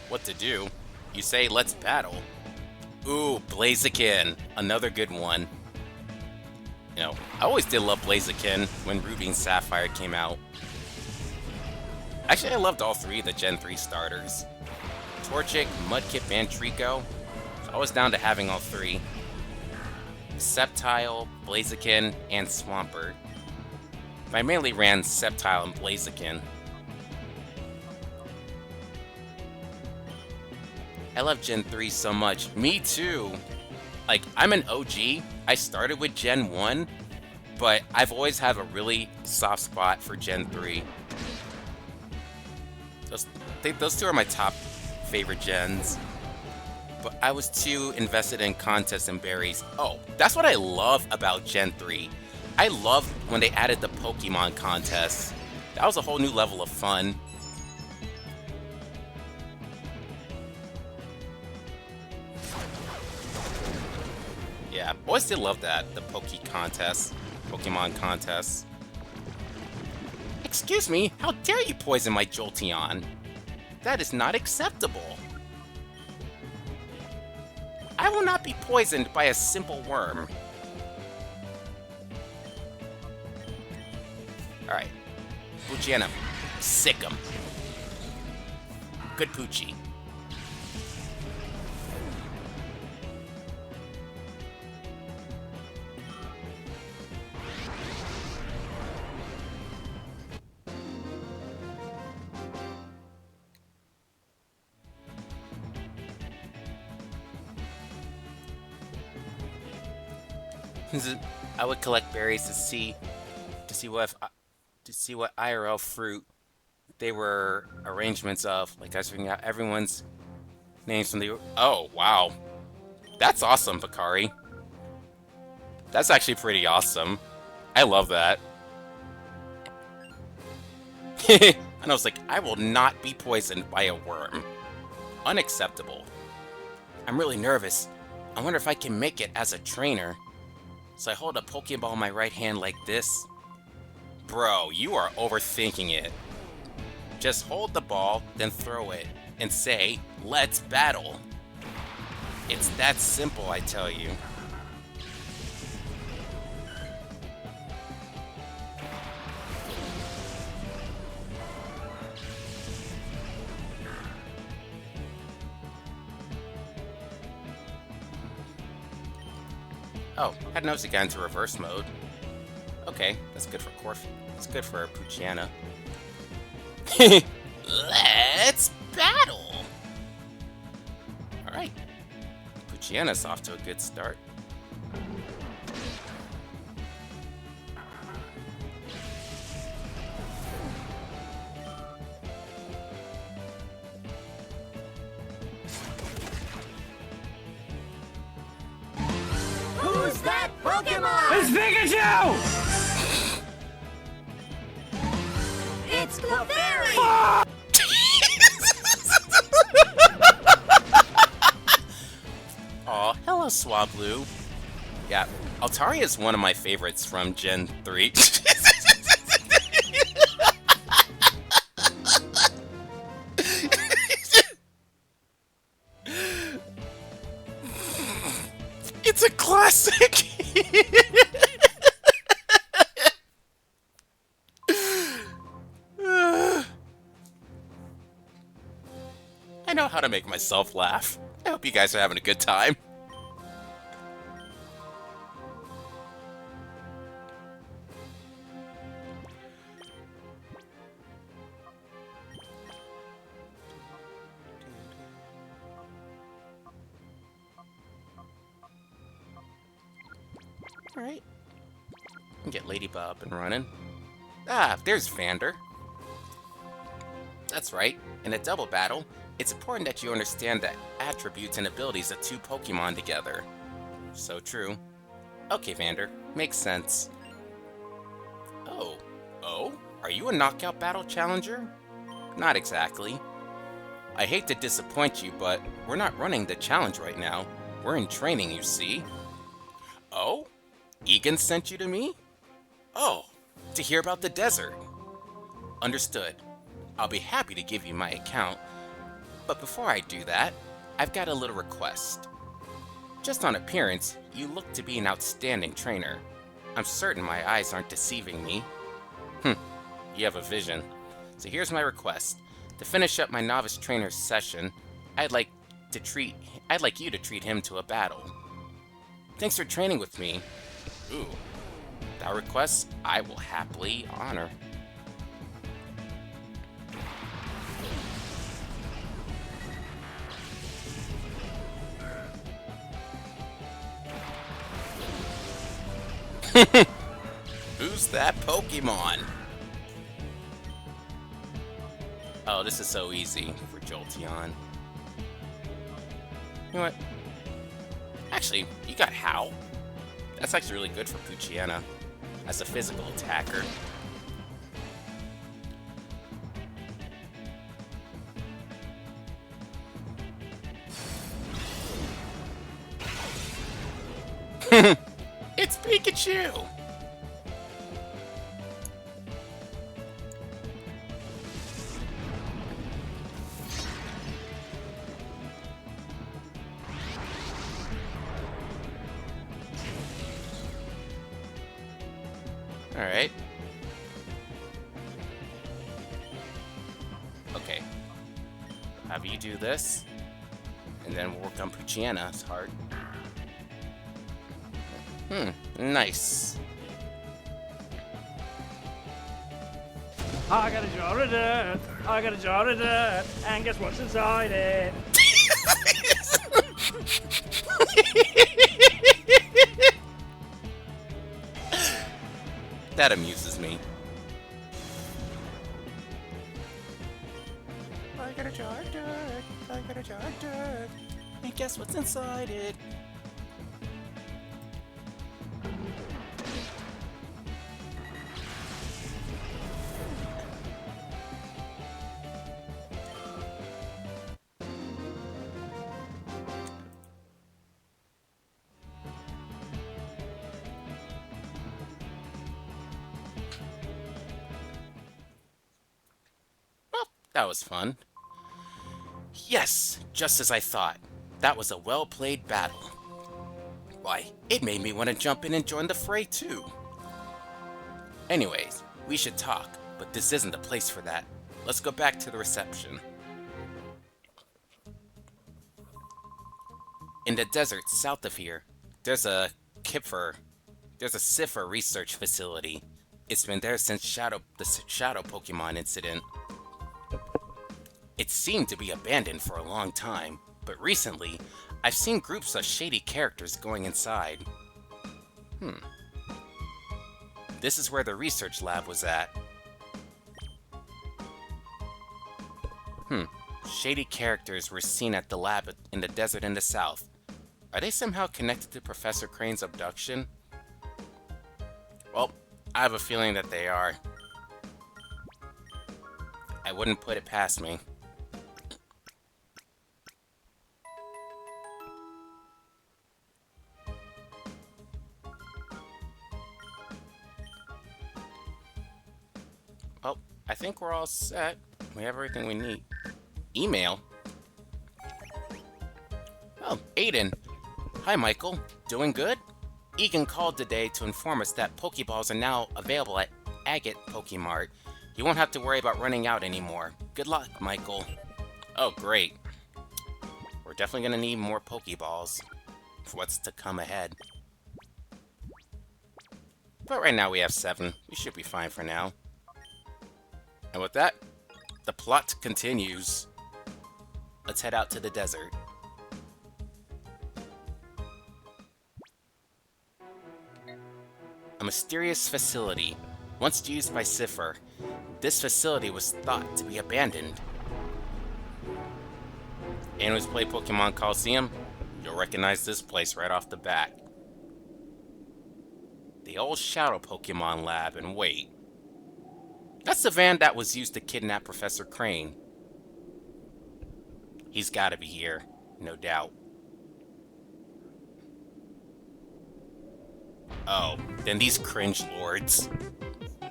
What to do? You say, let's battle. Ooh, Blaziken. Another good one. You know, I always did love Blaziken when Ruby and Sapphire came out. Actually, I loved all three of the Gen 3 starters. Torchic, Mudkip, and Trico. So I was down to having all three. Sceptile, Blaziken, and Swampert. I mainly ran Sceptile and Blaziken. I love Gen 3 so much. Me too! Like, I'm an OG. I started with Gen 1, but I've always had a really soft spot for Gen 3. Those two are my top favorite gens. But I was too invested in contests and berries. Oh, that's what I love about Gen 3. I loved when they added the Pokemon contest. That was a whole new level of fun. Yeah, boys did love that, the Pokemon contest. Excuse me, how dare you poison my Jolteon? That is not acceptable. I will not be poisoned by a simple worm. Alright. Poochyena. Sick 'em. Good Poochie. I would collect berries to see what IRL fruit they were arrangements of. Like I was figuring out everyone's names from the. Oh wow, that's awesome, Bakari. That's actually pretty awesome. I love that. And I was like, I will not be poisoned by a worm. Unacceptable. I'm really nervous. I wonder if I can make it as a trainer. So I hold a Pokeball in my right hand like this. Bro, you are overthinking it. Just hold the ball, then throw it, and say, let's battle. It's that simple, I tell you. Oh, had noticed it got into reverse mode. Okay, that's good for Corf. That's good for Poochyena. Let's battle! Alright. Poochyena's off to a good start. Who's that Pokémon? It's Pikachu! It's Clefairy! Aw, hello Swablu. Yeah, Altaria is one of my favorites from Gen 3. It's a classic! I know how to make myself laugh. I hope you guys are having a good time. Alright. Get Ladybug up and running. Ah, there's Vander. That's right. In a double battle, it's important that you understand the attributes and abilities of two Pokemon together. So true. Okay, Vander. Makes sense. Oh. Oh? Are you a knockout battle challenger? Not exactly. I hate to disappoint you, but we're not running the challenge right now. We're in training, you see. Oh? Egan sent you to me? Oh, to hear about the desert. Understood. I'll be happy to give you my account. But before I do that, I've got a little request. Just on appearance, you look to be an outstanding trainer. I'm certain my eyes aren't deceiving me. You have a vision. So here's my request. To finish up my novice trainer's session, I'd like you to treat him to a battle. Thanks for training with me. Ooh. That request, I will happily honor. Who's that Pokemon? Oh, this is so easy for Jolteon. You know what? Actually, you got Howl. That's actually really good for Poochyena. as a physical attacker. It's Pikachu! Alright. Okay. Have you do this, and then we'll work on Puchiana's heart. Nice. I got a jar of dirt, I got a jar of dirt, and guess what's inside it? That amuses me. I got a jar of dirt, I got a jar of dirt, and guess what's inside it? That was fun. Yes, just as I thought. That was a well-played battle. Why, it made me want to jump in and join the fray too. Anyways, we should talk, but this isn't the place for that. Let's go back to the reception. In the desert south of here, there's a Cipher research facility. It's been there since the Shadow Pokemon incident. It seemed to be abandoned for a long time, but recently, I've seen groups of shady characters going inside. This is where the research lab was at. Shady characters were seen at the lab in the desert in the south. Are they somehow connected to Professor Crane's abduction? Well, I have a feeling that they are. I wouldn't put it past me. Well, I think we're all set. We have everything we need. Email? Oh, Aiden. Hi, Michael. Doing good? Egan called today to inform us that Pokeballs are now available at Agate Pokemart. You won't have to worry about running out anymore. Good luck, Michael. Oh, great. We're definitely gonna need more Pokeballs for what's to come ahead. But right now we have 7. We should be fine for now. And with that, the plot continues. Let's head out to the desert. A mysterious facility. Once used by Cipher, this facility was thought to be abandoned. Anyone who's played Pokemon Coliseum, you'll recognize this place right off the bat. The old Shadow Pokemon lab, and wait. That's the van that was used to kidnap Professor Crane. He's gotta be here, no doubt. Oh, then these cringe lords.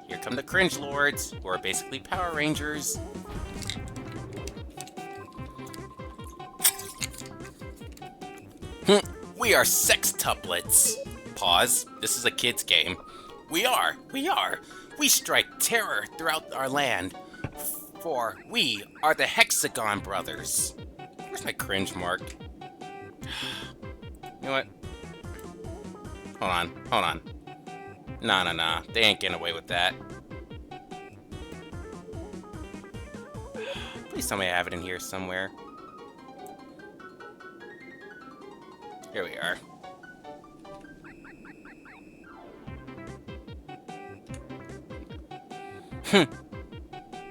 Here come the cringe lords, who are basically Power Rangers. We are sextuplets. Pause. This is a kid's game. We are. We strike terror throughout our land, for we are the Hexagon Brothers. Where's my cringe mark? You know what? Hold on. Nah. They ain't getting away with that. Please tell me I have it in here somewhere. Here we are.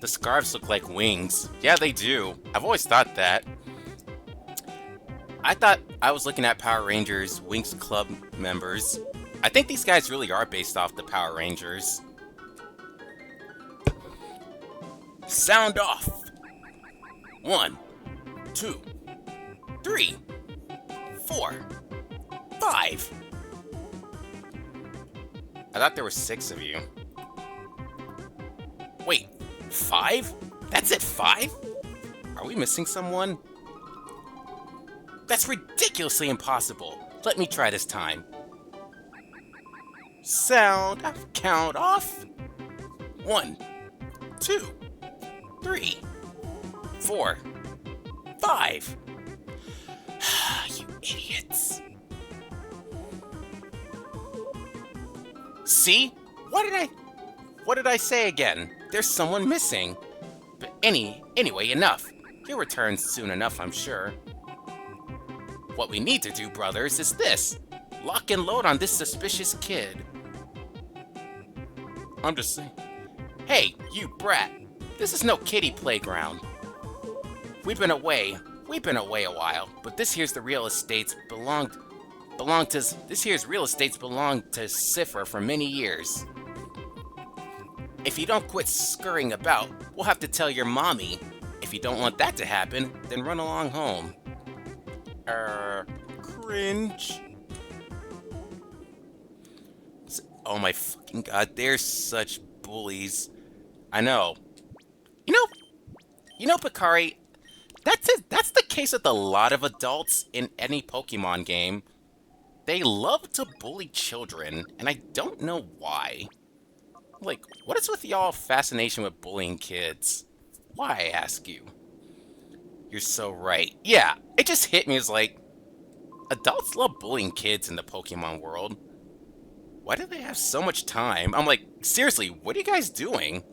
The scarves look like wings. Yeah, they do. I've always thought that. I thought I was looking at Power Rangers Winx Club members, I think these guys really are based off the Power Rangers. Sound off. 1, 2, 3, 4, 5. I thought there were 6 of you. Wait, 5? That's it, 5? Are we missing someone? That's ridiculously impossible. Let me try this time. Sound off, count off. 1, 2, 3, 4, 5. You idiots. See? What did I say again? There's someone missing. But anyway, enough. He'll return soon enough, I'm sure. What we need to do, brothers, is this. Lock and load on this suspicious kid. I'm just saying. Hey, you brat. This is no kiddie playground. We've been away a while, but this here's real estates belonged to Cipher for many years. If you don't quit scurrying about, we'll have to tell your mommy. If you don't want that to happen, then run along home. Cringe. Oh my fucking god, they're such bullies. I know. You know, Picari, that's the case with a lot of adults in any Pokemon game. They love to bully children, and I don't know why. Like, what is with y'all fascination with bullying kids? Why, I ask you? You're so right. Yeah, it just hit me as like, adults love bullying kids in the Pokemon world. Why do they have so much time? I'm like, seriously, what are you guys doing?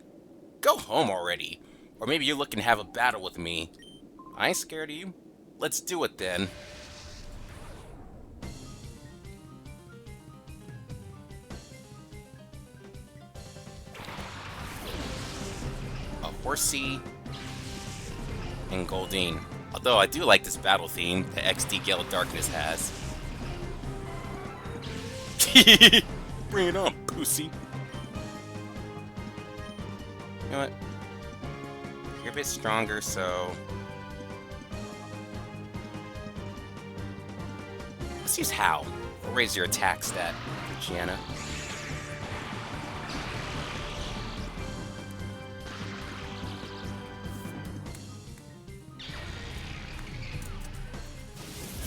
Go home already. Or maybe you're looking to have a battle with me. I ain't scared of you. Let's do it then. A Horsey and Goldeen. Although I do like this battle theme that XD Gale of Darkness has. Bring it on, pussy. You know what? You're a bit stronger, so... let's use How. We'll raise your attack stat, Gianna.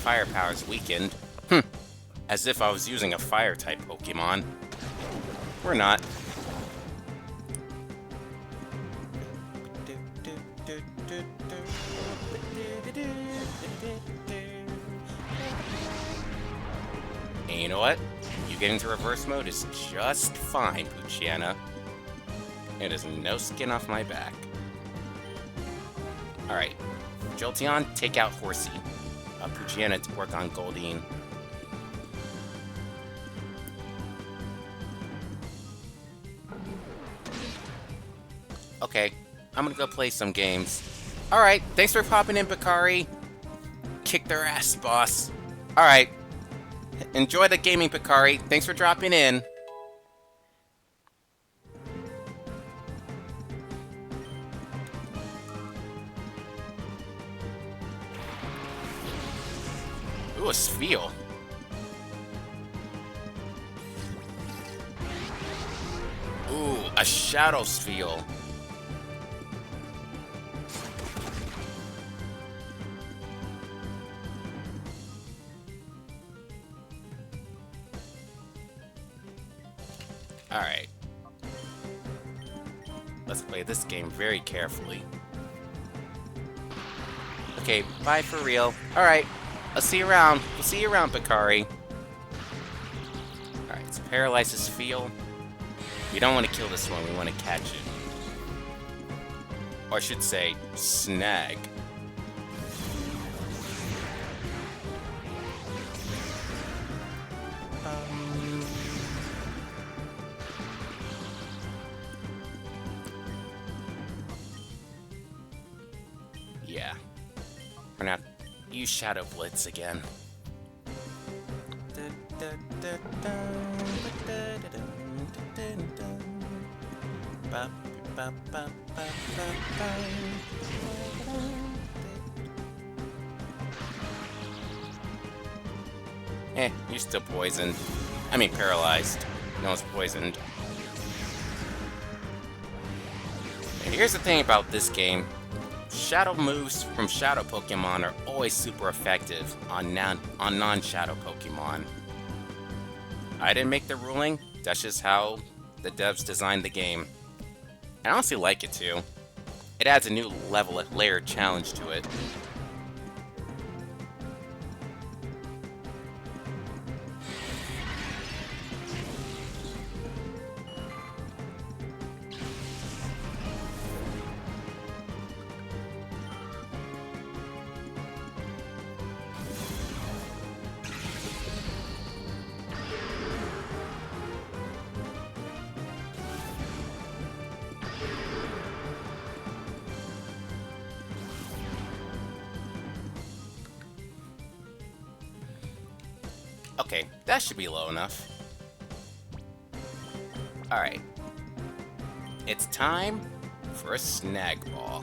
Firepower's weakened. As if I was using a fire-type Pokemon. We're not. And you know what? You getting to reverse mode is just fine, Poochyena. It is no skin off my back. Alright. Jolteon, take out Horsey. Poochyena to work on Goldeen. Okay, I'm gonna go play some games. Alright, thanks for popping in, Picari. Kick their ass, boss. Alright. Enjoy the gaming, Picari. Thanks for dropping in. Ooh, a Spheal. Ooh, a Shadow Spheal. Alright. Let's play this game very carefully. Okay, bye for real. Alright, I'll see you around. We'll see you around, Picari. Alright, so Paralysis Feel. We don't want to kill this one, we want to catch it. Or I should say, snag. Yeah. We're not... use Shadow Blitz again. You're still poisoned. I mean paralyzed. No one's poisoned. And here's the thing about this game. Shadow moves from Shadow Pokemon are always super effective on non-Shadow Pokemon. I didn't make the ruling, that's just how the devs designed the game. I honestly like it too. It adds a new layer challenge to it. Okay, that should be low enough. Alright. It's time for a snag ball.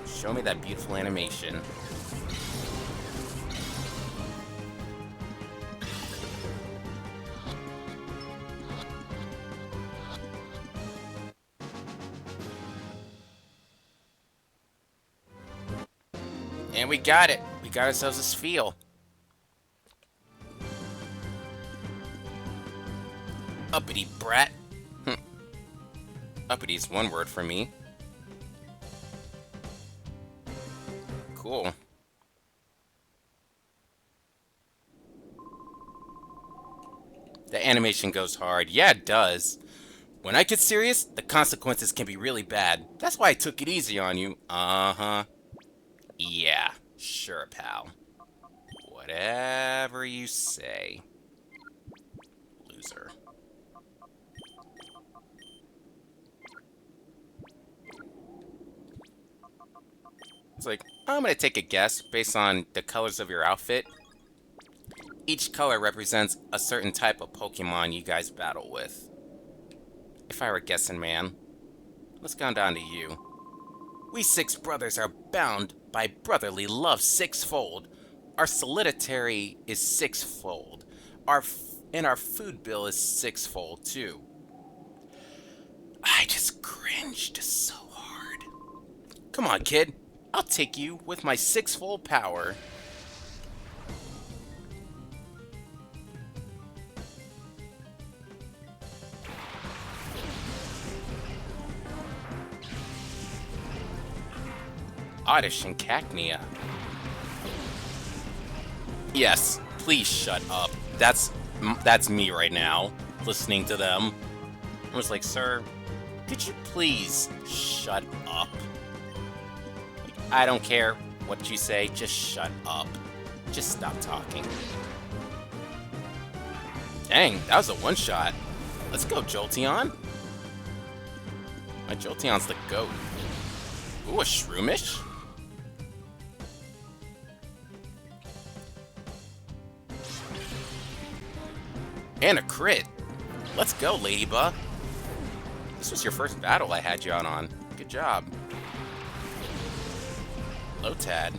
Show me that beautiful animation. And we got it! We got ourselves a Spheal. Uppity brat. Uppity is one word for me. Cool. The animation goes hard. Yeah, it does. When I get serious, the consequences can be really bad. That's why I took it easy on you. Uh-huh. Yeah, sure, pal. Whatever you say. Loser. It's like, I'm gonna take a guess based on the colors of your outfit. Each color represents a certain type of Pokemon you guys battle with. If I were guessing, man. Let's go down to you. We six brothers are bound by brotherly love sixfold. Our solitary is sixfold. And our food bill is sixfold too. I just cringed so hard. Come on, kid. I'll take you with my sixfold power. Oddish and Cacnea. Yes, please shut up. That's me right now, listening to them. I was like, sir, could you please shut up? I don't care what you say, just shut up. Just stop talking. Dang, that was a one-shot. Let's go, Jolteon. My Jolteon's the GOAT. Ooh, a Shroomish? And a crit. Let's go, Ladybug. This was your first battle I had you out on. Good job. Lotad.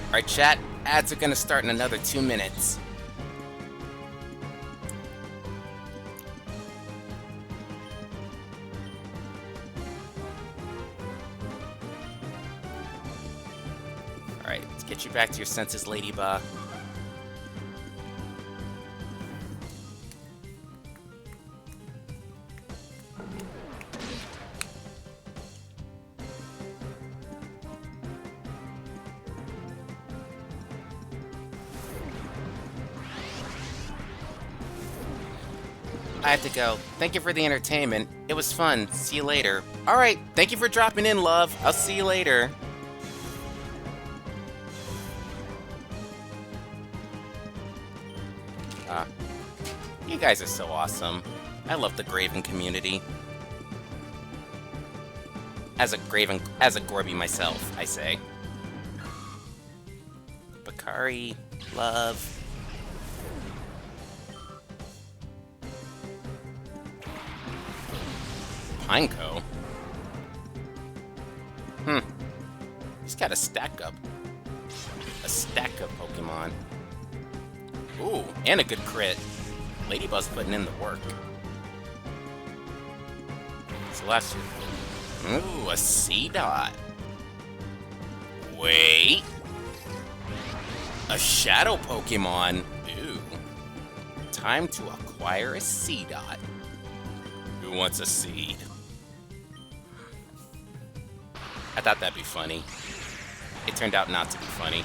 Alright, chat. Ads are gonna start in another 2 minutes. Alright, let's get you back to your senses, Ladybug. I have to go. Thank you for the entertainment. It was fun. See you later. Alright, thank you for dropping in, love. I'll see you later. You guys are so awesome. I love the Graven community. As a Gorby myself, I say. Bakari, love. Pineco? He's got a stack up. A stack of Pokemon. Ooh, and a good crit. Ladybuzz putting in the work. Celestial. Ooh, a C-Dot. Wait. A Shadow Pokemon. Ooh. Time to acquire a C-Dot. Who wants a seed? I thought that'd be funny. It turned out not to be funny.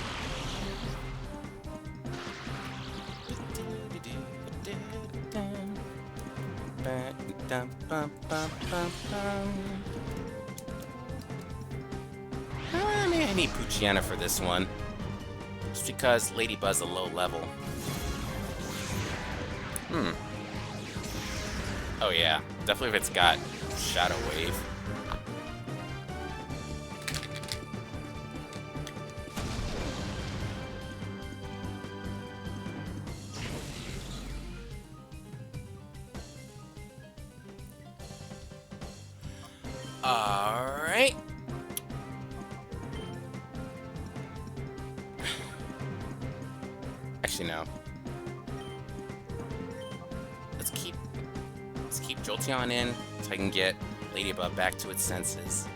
I need Poochyena for this one. Just because Ladybuzz a low level. Oh yeah, definitely if it's got Shadow Wave. Alright. Actually, no. Let's keep Jolteon in so I can get Ladybug back to its senses.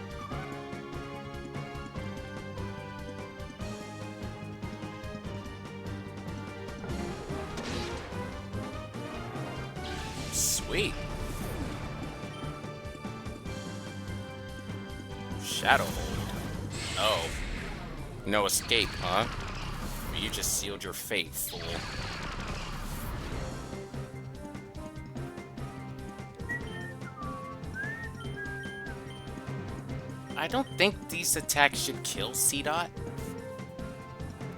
Sweet. Shadow Hold. Oh. No escape, huh? You just sealed your fate, fool. I don't think these attacks should kill C-Dot.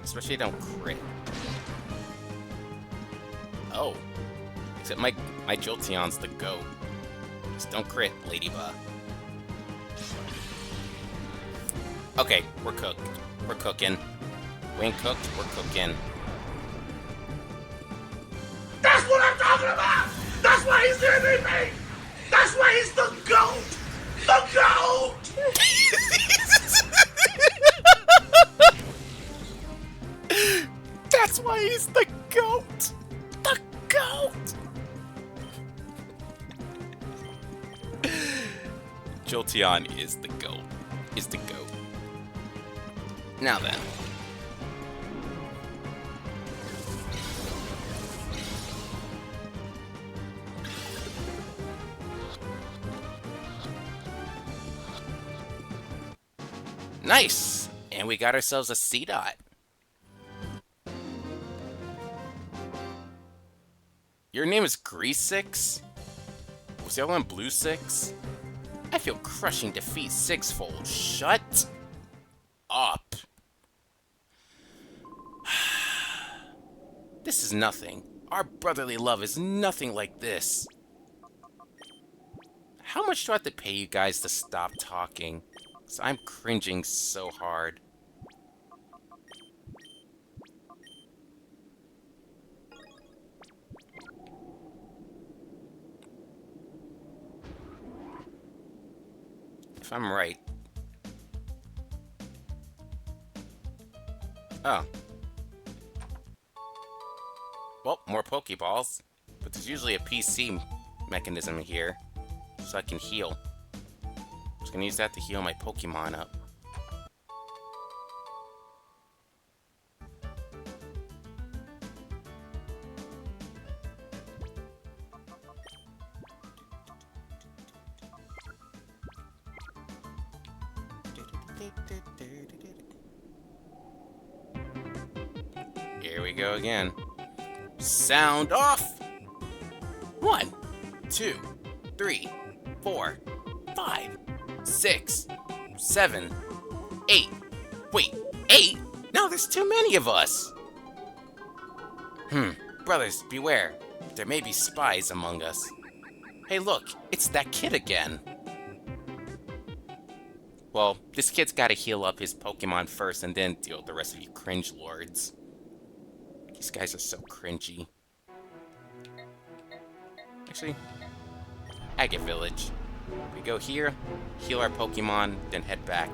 Especially don't crit. Oh. Except my Jolteon's the GOAT. Just don't crit, Ladybug. Okay, we're cooked. We're cooking. We ain't cooked, we're cooking. That's what I'm talking about! That's why he's the MVP! That's why he's the GOAT! The GOAT! That's why he's the GOAT! The GOAT! Jolteon is the GOAT. Is the GOAT. Now then. Nice! And we got ourselves a C-Dot. Your name is Grease6? Was the other one Blue6? I feel crushing defeat sixfold. Shut up. This is nothing. Our brotherly love is nothing like this. How much do I have to pay you guys to stop talking? 'Cause I'm cringing so hard. If I'm right. Oh. Well, more Pokeballs. But there's usually a PC mechanism here. So I can heal. I'm just gonna use that to heal my Pokemon up. Here we go again. Sound off! 1, 2, 3, 4, 5, 6, 7, 8. Wait, 8? No, there's too many of us! Brothers, beware. There may be spies among us. Hey, look, it's that kid again. Well, this kid's gotta heal up his Pokemon first and then deal with the rest of you cringe lords. These guys are so cringy. Actually, Agate Village. We go here, heal our Pokemon, then head back.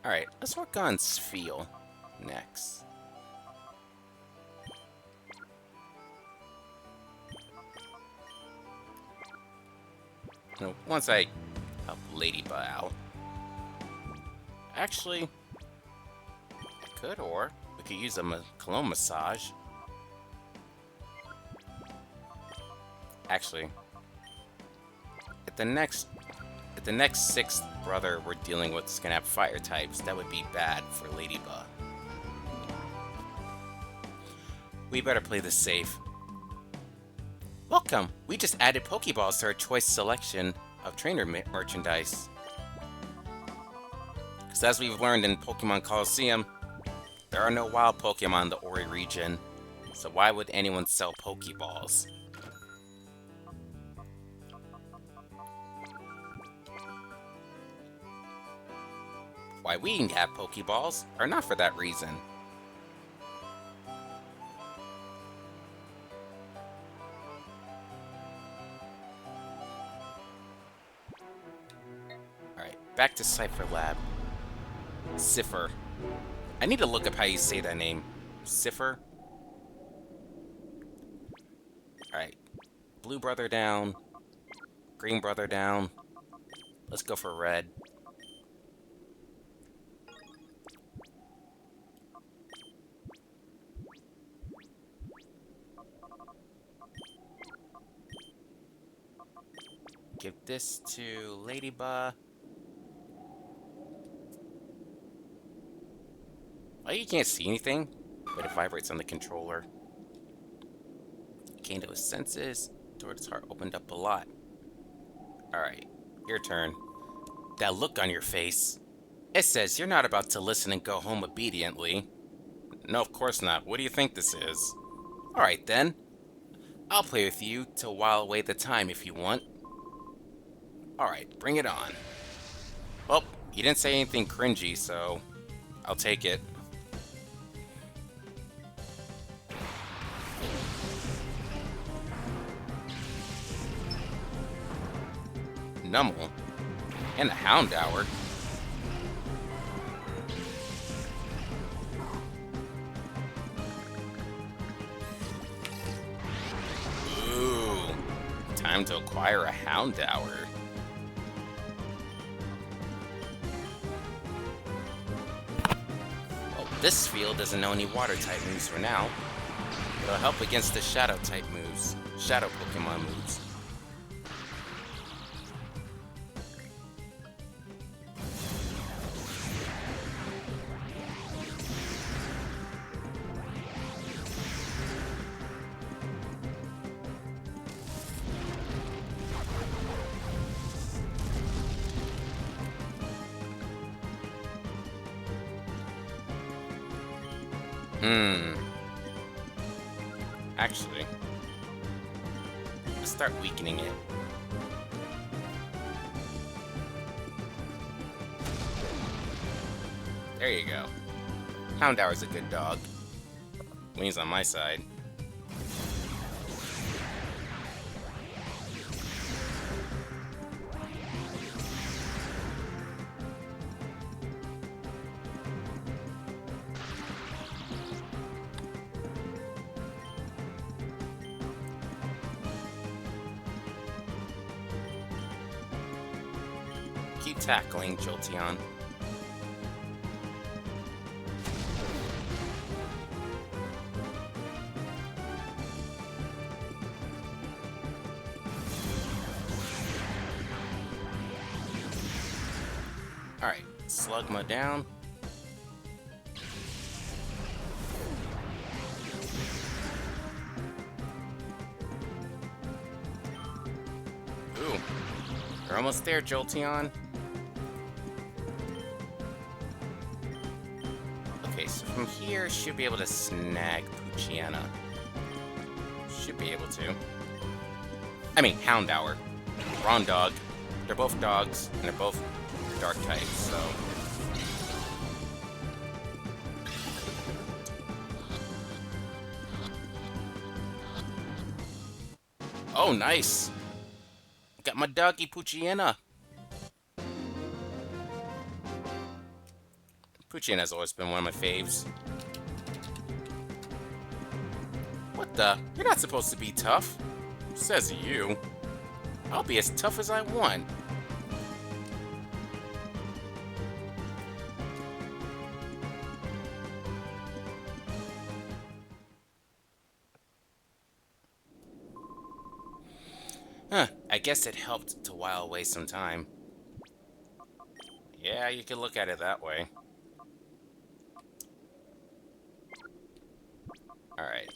Alright, let's work on Spheal next. No, once I help Ladybug out. Actually, I could, or we could use a cologne massage. Actually, at the next 6th brother we're dealing with is gonna have fire types. That would be bad for Ladybug. We better play this safe. Welcome! We just added Pokeballs to our choice selection of trainer merchandise. Because as we've learned in Pokemon Coliseum, there are no wild Pokemon in the Ori region, so why would anyone sell Pokeballs? Why we can have Pokeballs are not for that reason. Alright, back to Cypher Lab. Cipher. I need to look up how you say that name. Cipher? Alright. Blue brother down. Green brother down. Let's go for red. Give this to Ladybug. Oh, you can't see anything, but it vibrates on the controller. Came to his senses. Door to his heart opened up a lot. Alright, your turn. That look on your face. It says you're not about to listen and go home obediently. No, of course not. What do you think this is? Alright then. I'll play with you to while away the time if you want. Alright, bring it on. Well, you didn't say anything cringy, so I'll take it. Numel? And a Houndour? Ooh, time to acquire a Houndour. This field doesn't know any water-type moves for now. It'll help against the shadow-type moves. Shadow Pokemon moves. Actually, let's start weakening it. There you go. Houndour's a good dog. When he's on my side. Keep tackling, Jolteon. Alright, Slugma down. Ooh, we're almost there, Jolteon. Okay, so from here, should be able to snag Poochyena. Should be able to. I mean, Houndour. Rondog. They're both dogs, and they're both dark types, so... Oh, nice! Got my doggy Poochyena. Poochyena's always been one of my faves. What the? You're not supposed to be tough. Says you. I'll be as tough as I want. Huh, I guess it helped to while away some time. Yeah, you could look at it that way. Alright.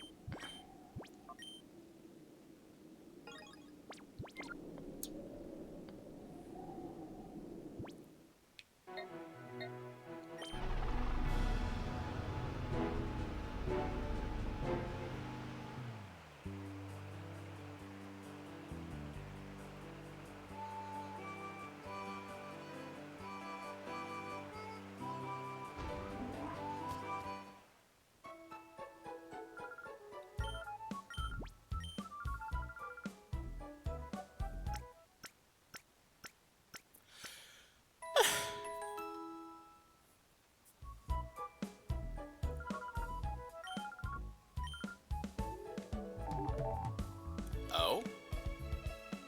Oh?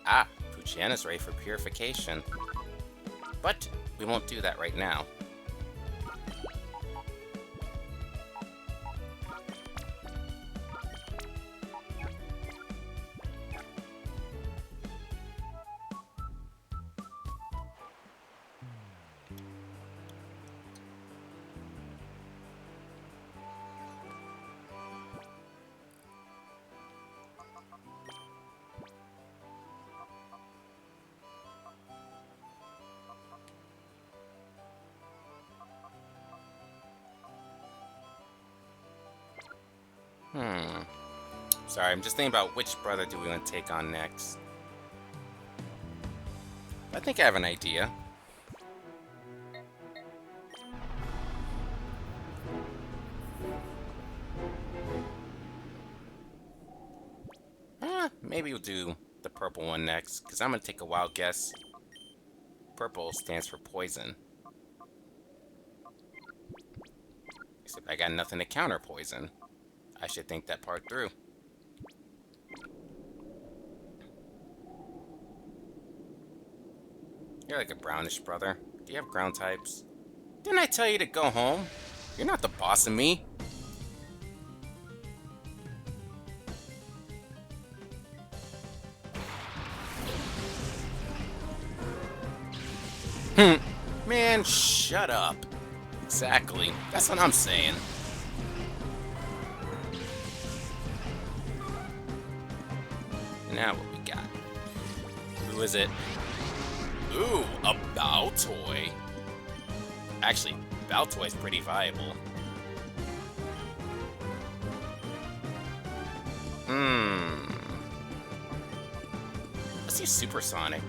Ah, Poochyena's ready for purification. But we won't do that right now. Sorry, I'm just thinking about which brother do we want to take on next. I think I have an idea. Maybe we'll do the purple one next, because I'm going to take a wild guess. Purple stands for poison. Except I got nothing to counter poison. I should think that part through. You're like a brownish brother. Do you have ground types? Didn't I tell you to go home? You're not the boss of me. Man, shut up. Exactly. That's what I'm saying. Now what we got? Who is it? Ooh, a Baltoy. Actually, Baltoy's pretty viable. Let's use Supersonic.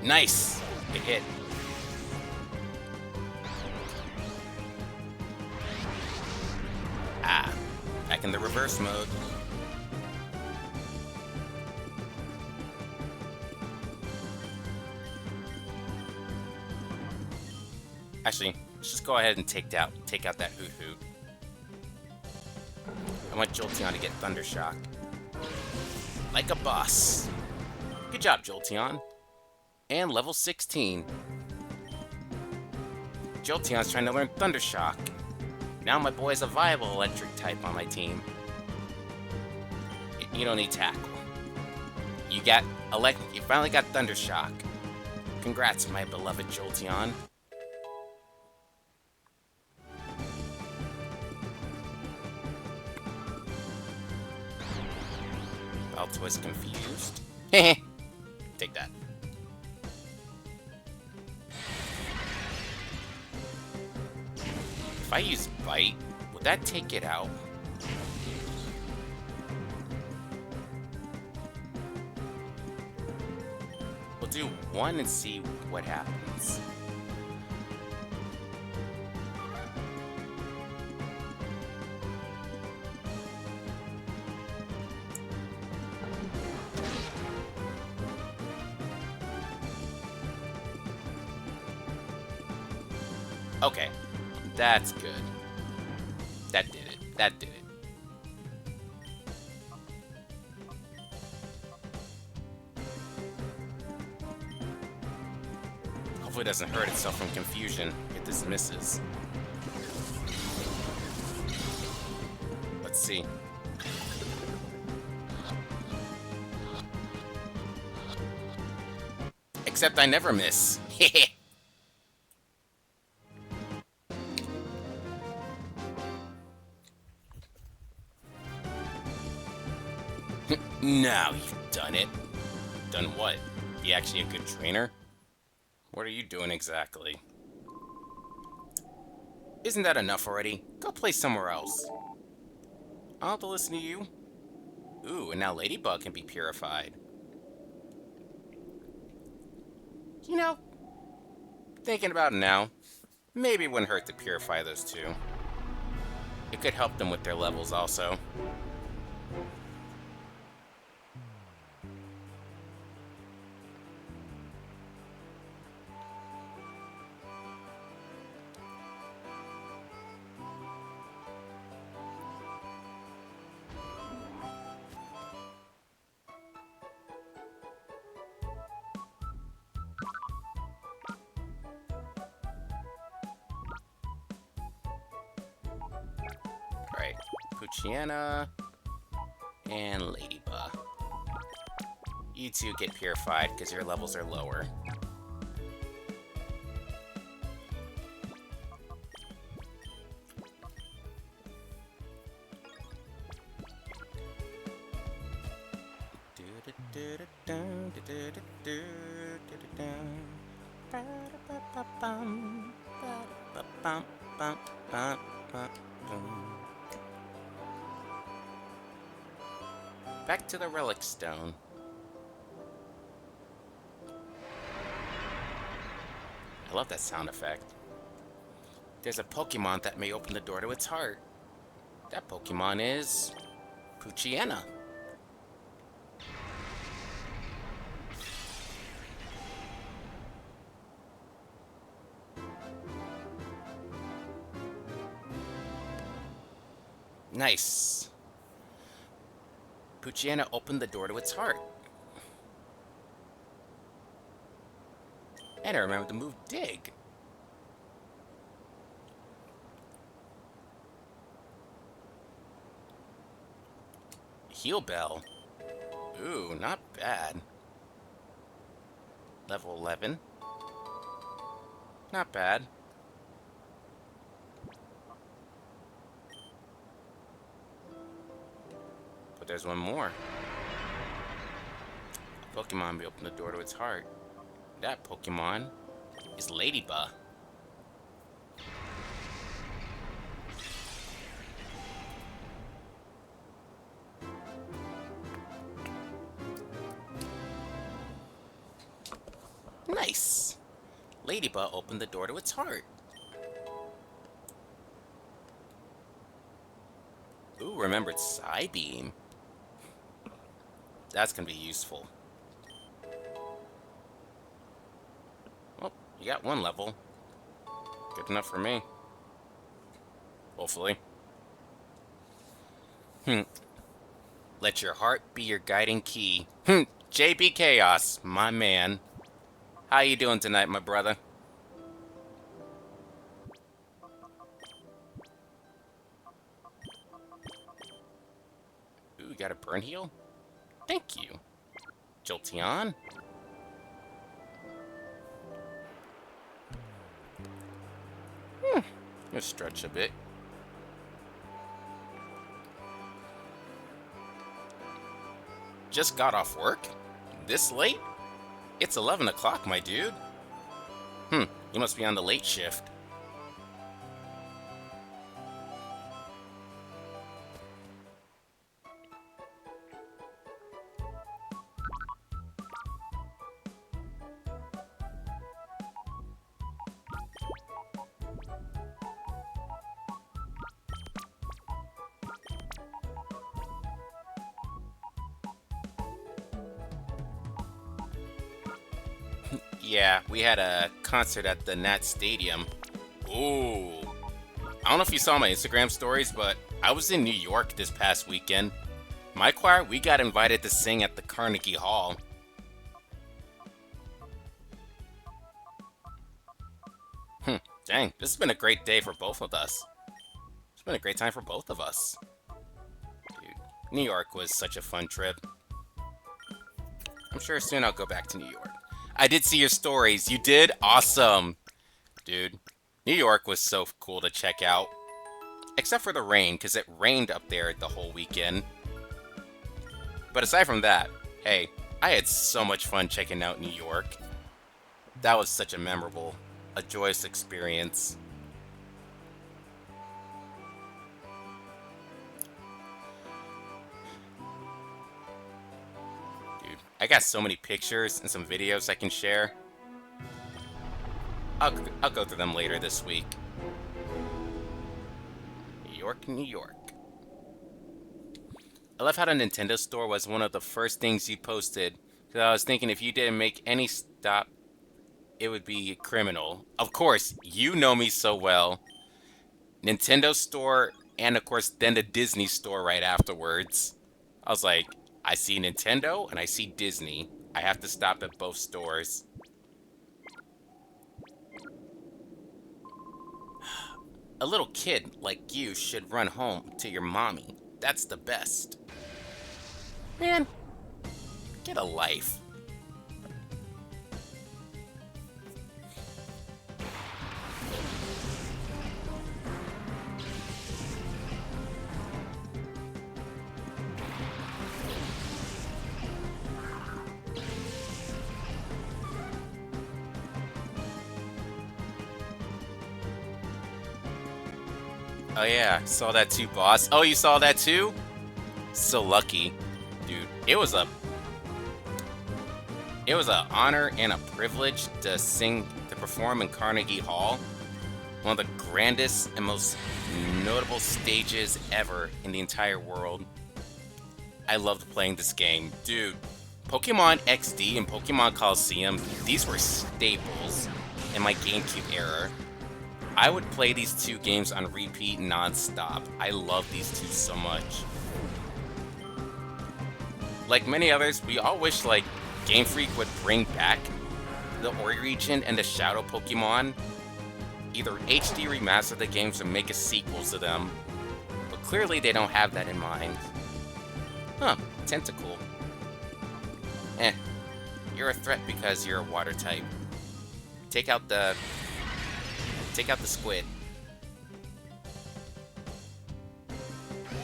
Nice! Big hit. Ah, back in the reverse mode. Actually, let's just go ahead and take out that Hoot Hoot. I want Jolteon to get Thunder Shock. Like a boss. Good job, Jolteon. And level 16. Jolteon's trying to learn Thunder Shock. Now my boy's a viable electric type on my team. You don't need Tackle. You finally got Thunder Shock. Congrats, my beloved Jolteon. Baltoy's confused. Heh. Take that. If I use Bite, would that take it out? We'll do one and see what happens. Okay, that's good. That did it. That did it. Hopefully it doesn't hurt itself from confusion if this misses. Let's see. Except I never miss. Now you've done it. Done what? Be actually a good trainer? What are you doing exactly? Isn't that enough already? Go play somewhere else. I'll have to listen to you. Ooh, and now Ladybug can be purified. You know, thinking about it now, maybe it wouldn't hurt to purify those two. It could help them with their levels also. Alright, Poochyena and Ladybug. You two get purified because your levels are lower. Back to the Relic Stone. I love that sound effect. There's a Pokemon that may open the door to its heart. That Pokemon is Poochyena. Nice. Poochyena opened the door to its heart. And I remember the move Dig. Heal Bell. Ooh, not bad. Level 11. Not bad. But there's one more. A Pokemon may open the door to its heart. That Pokemon is Ladybug. Nice! Ladybug opened the door to its heart. Ooh, remembered Psybeam. That's gonna be useful. Well, you got one level. Good enough for me. Hopefully. Let your heart be your guiding key. JB Chaos, my man. How you doing tonight, my brother? Ooh, you got a burn heal? Thank you. Jolteon? Let's stretch a bit. Just got off work? This late? It's 11 o'clock, my dude. You must be on the late shift. Yeah, we had a concert at the Nat Stadium. Ooh. I don't know if you saw my Instagram stories, but I was in New York this past weekend. My choir, we got invited to sing at the Carnegie Hall. Dang, this has been a great day for both of us. It's been a great time for both of us. Dude, New York was such a fun trip. I'm sure soon I'll go back to New York. I did see your stories. You did? Awesome. Dude, New York was so cool to check out. Except for the rain, because it rained up there the whole weekend. But aside from that, hey, I had so much fun checking out New York. That was such a memorable, a joyous experience. I got so many pictures and some videos I can share. I'll go through them later this week. New York, New York. I love how the Nintendo store was one of the first things you posted. Because I was thinking if you didn't make any stop, it would be criminal. Of course, you know me so well. Nintendo store, and of course, then the Disney store right afterwards. I was like, I see Nintendo and I see Disney. I have to stop at both stores. A little kid like you should run home to your mommy. That's the best. Man, get a life. Oh yeah, saw that too, boss. Oh, you saw that too? So lucky. Dude, it was an honor and a privilege to perform in Carnegie Hall. One of the grandest and most notable stages ever in the entire world. I loved playing this game. Dude, Pokémon XD and Pokémon Coliseum, these were staples in my GameCube era. I would play these two games on repeat non-stop. I love these two so much. Like many others, we all wish like Game Freak would bring back the Ori region and the Shadow Pokemon. Either HD remaster the games or make a sequel to them. But clearly they don't have that in mind. Huh, Tentacool. You're a threat because you're a water type. Take out the squid.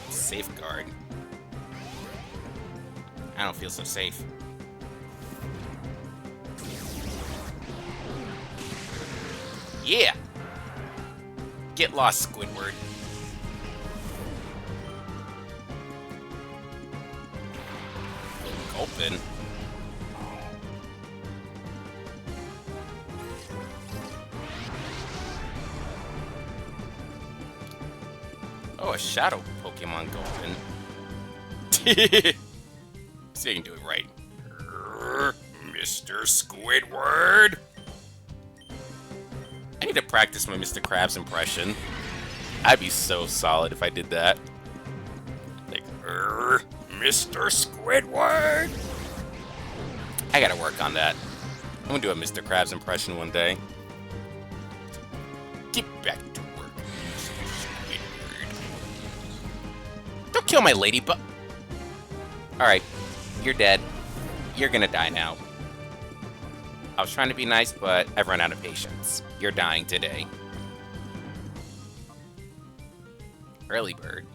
Safeguard. I don't feel so safe. Yeah! Get lost, Squidward. Gulpin. Oh, a shadow Pokemon Gulpin. See if I can do it right. Mr. Squidward. I need to practice my Mr. Krabs impression. I'd be so solid if I did that. Like, Mr. Squidward! I gotta work on that. I'm gonna do a Mr. Krabs impression one day. Get back to work, Mr. Squidward. Don't kill my ladybug! Alright, you're dead. You're gonna die now. I was trying to be nice, but I've run out of patience. You're dying today. Early bird.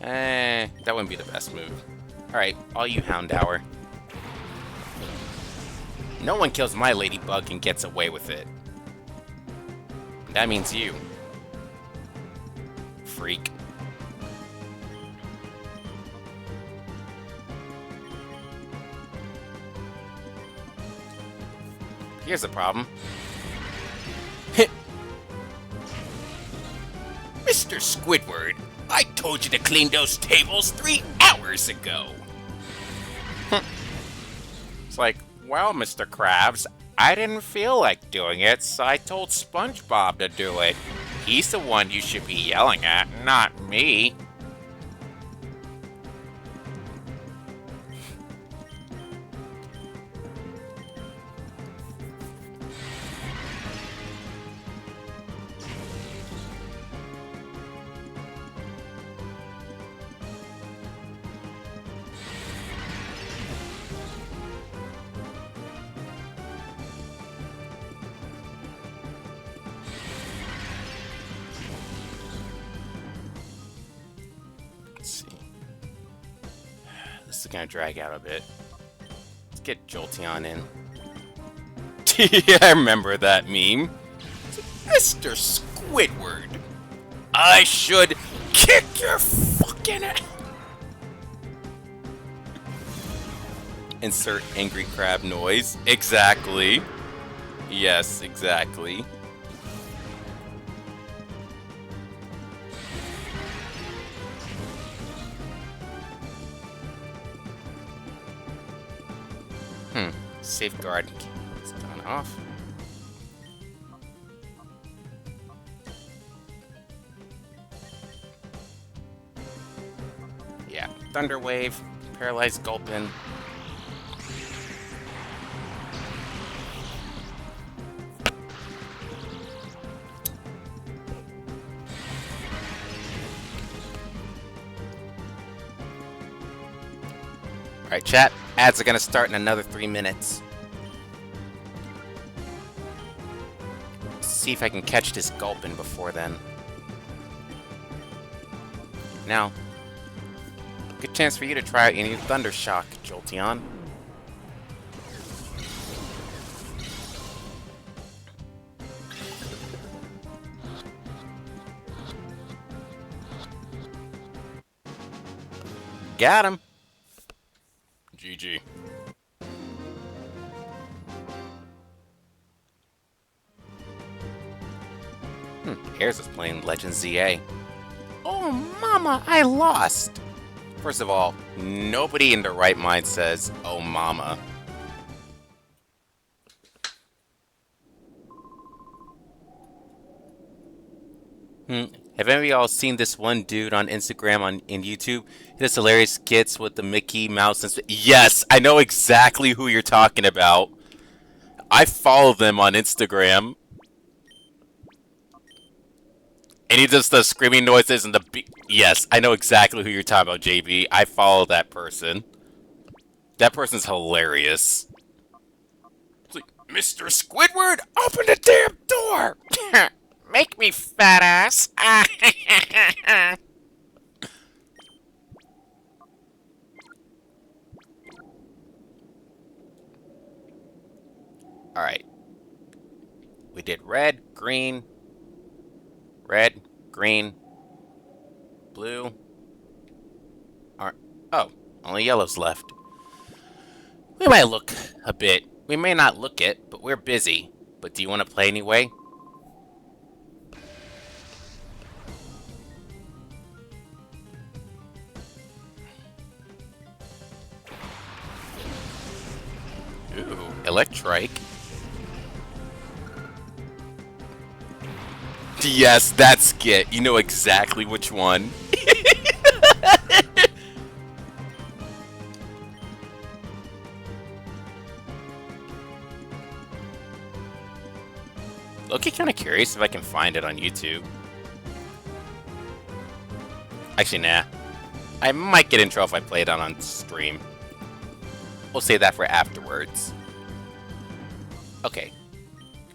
That wouldn't be the best move. Alright, all you Houndour. No one kills my ladybug and gets away with it. That means you. Freak. Here's the problem. Mr. Squidward, I told you to clean those tables 3 hours ago. It's like, well, Mr. Krabs, I didn't feel like doing it, so I told SpongeBob to do it. He's the one you should be yelling at, not me. Let's see. This is gonna drag out a bit. Let's get Jolteon in. Yeah, I remember that meme. Mr. Squidward, I should kick your fucking ass. Insert angry crab noise. Exactly. Yes, exactly. Safeguard is done off. Yeah, Thunder Wave, Paralyzed Gulpin. Alright, chat. Ads are gonna start in another 3 minutes. See if I can catch this Gulpin before then. Now, good chance for you to try out your new Thunder Shock, Jolteon. Got him. GG. Airs is playing Legend ZA. Oh, mama, I lost! First of all, nobody in their right mind says, oh, mama. Have any of y'all seen this one dude on Instagram in YouTube? He does hilarious skits with the Mickey Mouse and yes, I know exactly who you're talking about. I follow them on Instagram. And he does the screaming noises and the yes, I know exactly who you're talking about, JB. I follow that person. That person's hilarious. It's like, Mr. Squidward, open the damn door! Make me fat ass. Alright. We did red, green, blue. Oh, only yellow's left. We might look a bit. We may not look it, but we're busy. But do you want to play anyway? Ooh, Electrike. Yes, that skit. You know exactly which one. Okay, kind of curious if I can find it on YouTube. Actually, nah. I might get in trouble if I play it on stream. We'll save that for afterwards. Okay.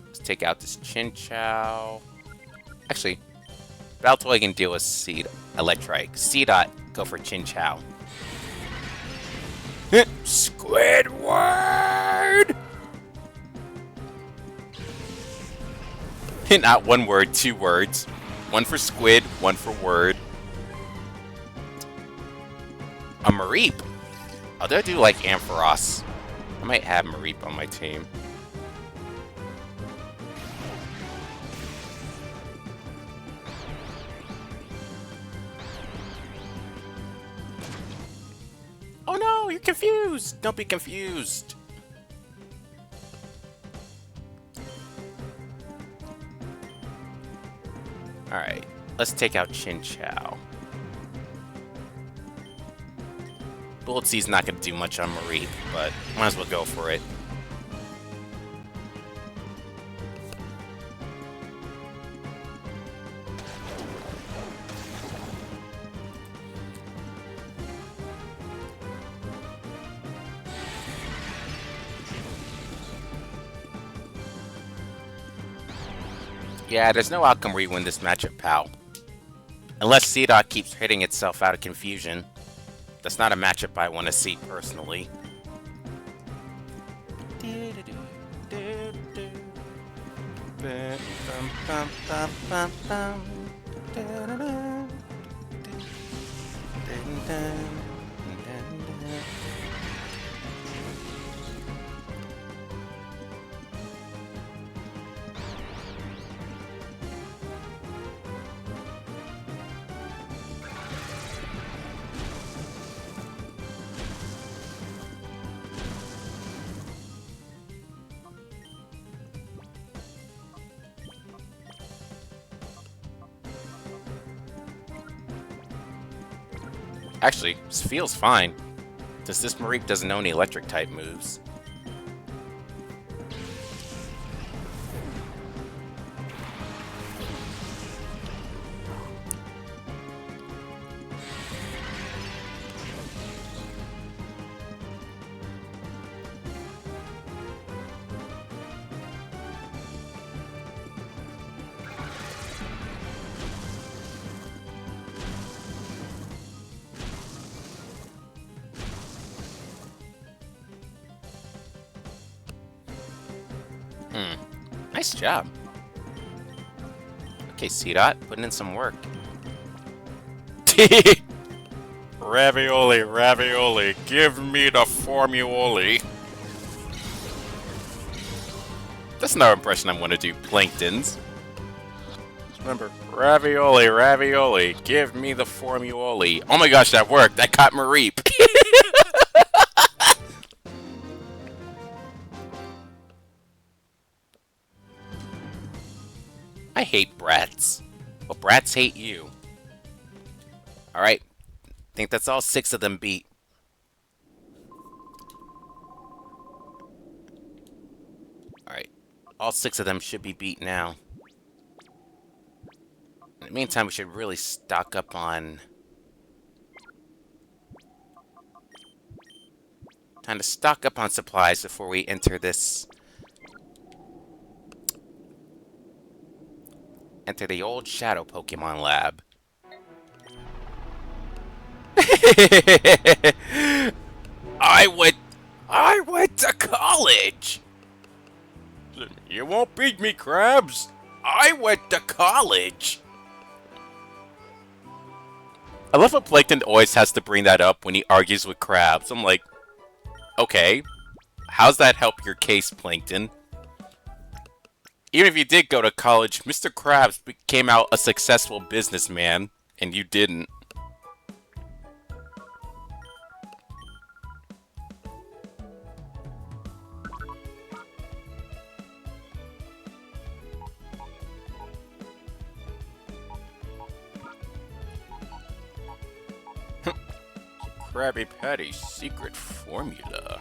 Let's take out this Chinchou. Actually, Baltoy can deal with Seed Electrike. C-Dot, go for Chinchou. Squidward! Not one word, 2 words. One for squid, one for word. A Mareep. Oh, do I do like Ampharos? I might have Mareep on my team. Oh no, you're confused! Don't be confused! Alright, let's take out Chinchou. Bullet Seed's not going to do much on Mareep, but might as well go for it. Yeah, there's no outcome where you win this matchup, pal. Unless C-Dot keeps hitting itself out of confusion. That's not a matchup I want to see, personally. Actually, this feels fine. Since this Mareep doesn't know any electric type moves. Nice job. Okay, C-Dot, putting in some work. Ravioli, ravioli, give me the formuoli. That's another impression I want to do, Plankton's. Remember, ravioli, ravioli, give me the formuoli. Oh my gosh, that worked. That caught Mareep. I hate brats. Well, brats hate you. Alright. Think that's all 6 of them beat. Alright. All 6 of them should be beat now. In the meantime, we should really stock up on... Time to stock up on supplies before we enter this... Enter the old Shadow Pokemon Lab. I went to college! You won't beat me, Krabs! I went to college! I love how Plankton always has to bring that up when he argues with Krabs. I'm like, okay, how's that help your case, Plankton? Even if you did go to college, Mr. Krabs came out a successful businessman, and you didn't. Krabby Patty's secret formula.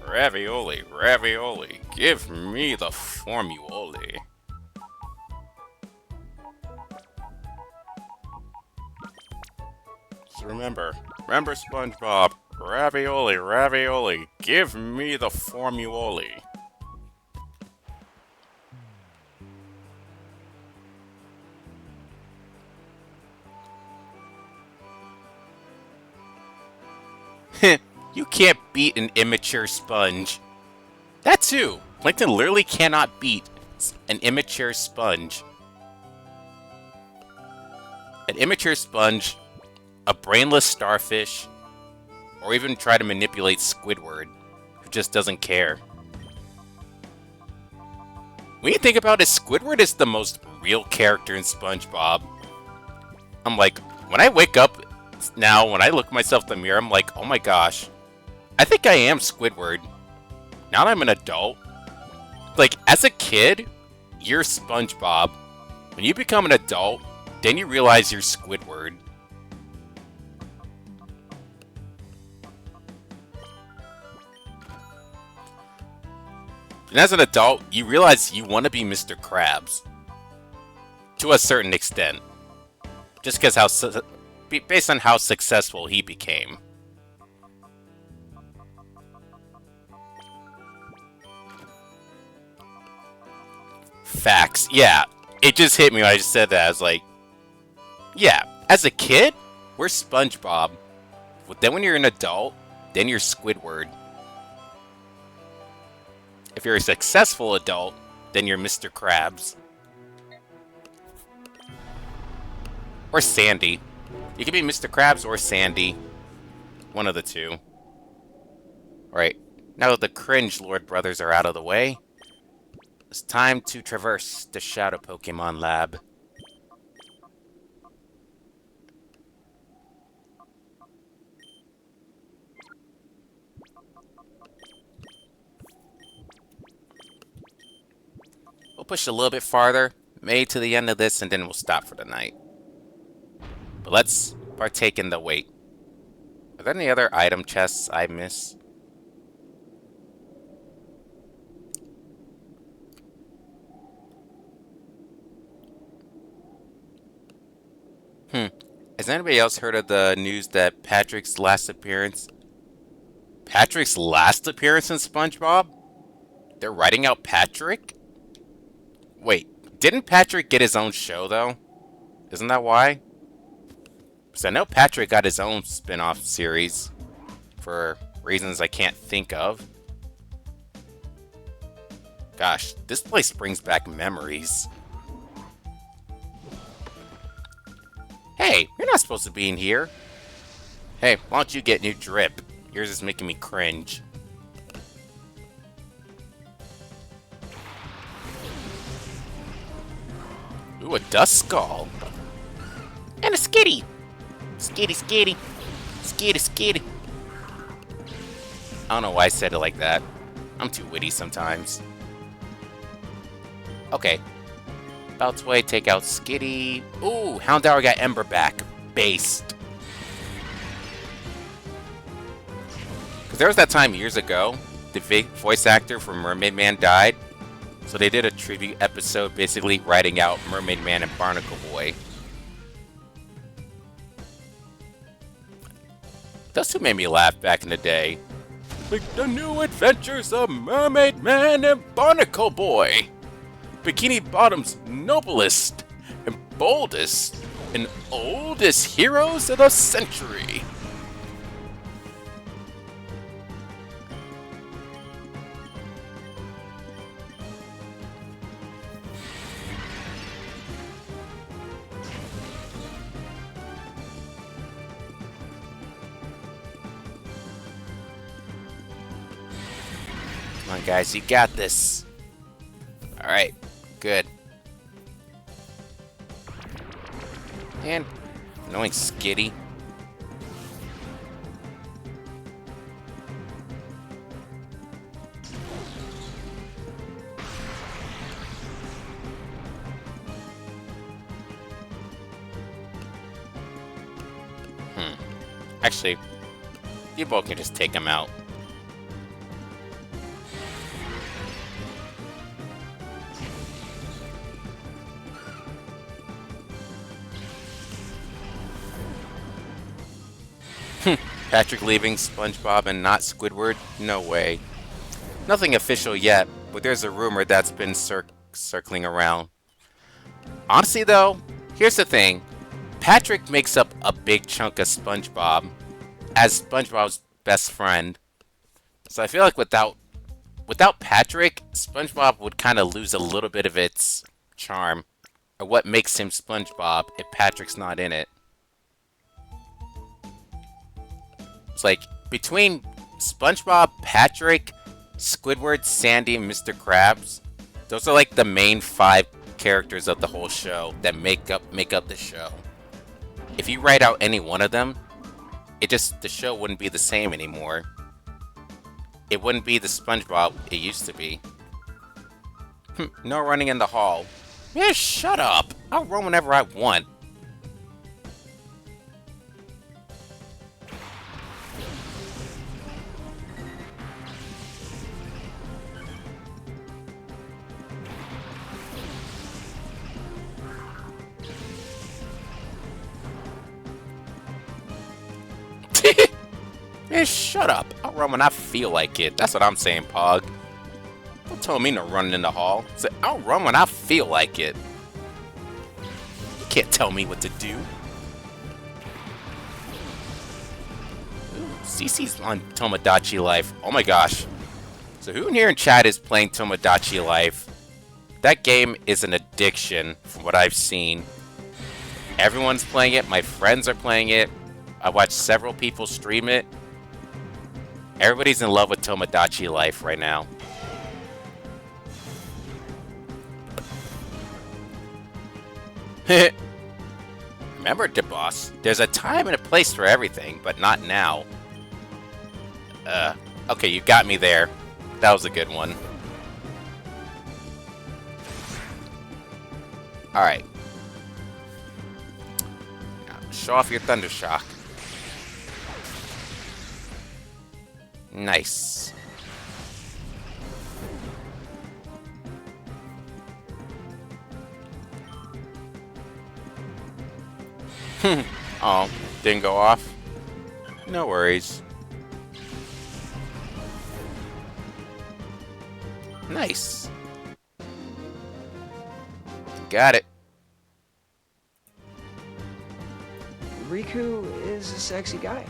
Ravioli, ravioli, give me the formula. So remember SpongeBob, ravioli, ravioli, give me the formula. You can't beat an immature sponge. That too. Plankton literally cannot beat an immature sponge. An immature sponge, a brainless starfish, or even try to manipulate Squidward, who just doesn't care. When you think about it, Squidward is the most real character in SpongeBob. I'm like, when I wake up now, when I look at myself in the mirror, I'm like, oh my gosh, I think I am Squidward. Now that I'm an adult, like, as a kid, you're SpongeBob. When you become an adult, then you realize you're Squidward. And as an adult, you realize you want to be Mr. Krabs. To a certain extent. Just because based on how successful he became. Facts. Yeah. It just hit me when I just said that. I was like, yeah, as a kid, we're SpongeBob. But then when you're an adult, then you're Squidward. If you're a successful adult, then you're Mr. Krabs. Or Sandy. You can be Mr. Krabs or Sandy. One of the two. Alright, now that the cringe Lord Brothers are out of the way, it's time to traverse the Shadow Pokemon Lab. We'll push a little bit farther, maybe to the end of this, and then we'll stop for the night. But let's partake in the wait. Are there any other item chests I miss? Has anybody else heard of the news that Patrick's last appearance in SpongeBob? They're writing out Patrick? Wait, didn't Patrick get his own show, though? Isn't that why? Because I know Patrick got his own spin-off series for reasons I can't think of. Gosh, this place brings back memories. Hey, you're not supposed to be in here. Hey, why don't you get new drip? Yours is making me cringe. Ooh, a dust skull. And a skitty. Skitty, skitty. Skitty, skitty. I don't know why I said it like that. I'm too witty sometimes. Okay. Bounce away, take out Skitty. Ooh, Houndour got Ember back. Based. Because there was that time years ago, the voice actor for Mermaid Man died. So they did a tribute episode basically writing out Mermaid Man and Barnacle Boy. Those two made me laugh back in the day. Like the new adventures of Mermaid Man and Barnacle Boy. Bikini Bottom's noblest and boldest and oldest heroes of the century. Come on, guys, you got this. Alright, good. And annoying Skitty. Actually, You both can just take him out. Patrick leaving SpongeBob and not Squidward? No way. Nothing official yet, but there's a rumor that's been circling around. Honestly though, here's the thing. Patrick makes up a big chunk of SpongeBob as SpongeBob's best friend. So I feel like without Patrick, SpongeBob would kind of lose a little bit of its charm, or what makes him SpongeBob if Patrick's not in it. It's like between SpongeBob, Patrick, Squidward, Sandy, and Mr. Krabs, those are like the main 5 characters of the whole show that make up the show. If you write out any one of them, the show wouldn't be the same anymore. It wouldn't be the SpongeBob it used to be. No running in the hall. Yeah, shut up. I'll run whenever I want. Man, shut up. I'll run when I feel like it. That's what I'm saying, Pog. Don't tell me no running in the hall. Say, I'll run when I feel like it. You can't tell me what to do. Ooh, Cece's on Tomodachi Life. Oh my gosh. So who in here in chat is playing Tomodachi Life? That game is an addiction from what I've seen. Everyone's playing it. My friends are playing it. I watched several people stream it. Everybody's in love with Tomodachi Life right now. Remember, DeBoss, there's a time and a place for everything, but not now. Okay, you got me there. That was a good one. Alright. Show off your Thunder Shock. Nice. Oh, didn't go off? No worries. Nice. Got it. Riku is a sexy guy.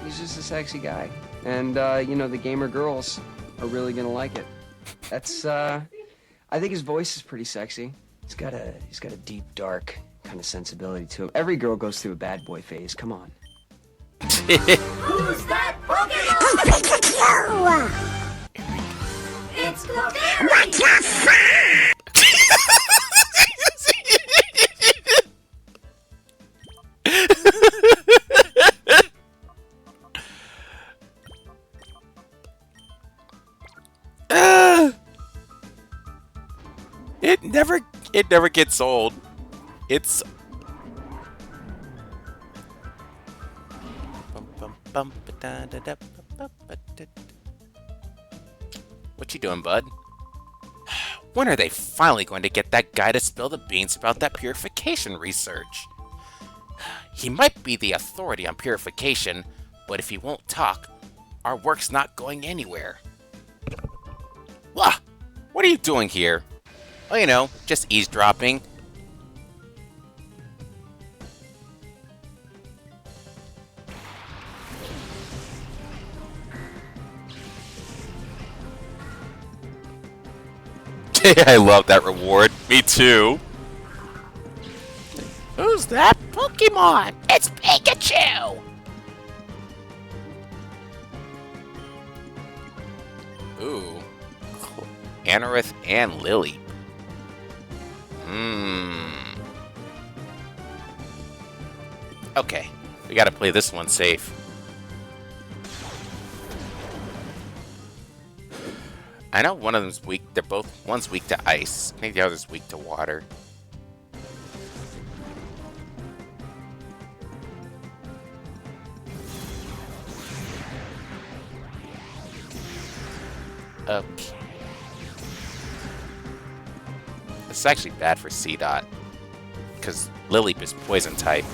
He's just a sexy guy. And, you know, the gamer girls are really gonna like it. That's, I think his voice is pretty sexy. He's got a deep, dark kind of sensibility to him. Every girl goes through a bad boy phase, come on. Who's that Pokémon? It's Clovery! What the fuck? It never gets old. It's what you doing, bud? When are they finally going to get that guy to spill the beans about that purification research? He might be the authority on purification, but if he won't talk, our work's not going anywhere. Wah! What are you doing here? Oh, you know, just eavesdropping. I love that reward. Me too. Who's that Pokemon? It's Pikachu! Ooh. Anorith and Lily. Okay. We gotta play this one safe. I know one of them's weak. They're both. One's weak to ice. I think the other's weak to water. Okay. This is actually bad for C-Dot, because Lileep is poison type.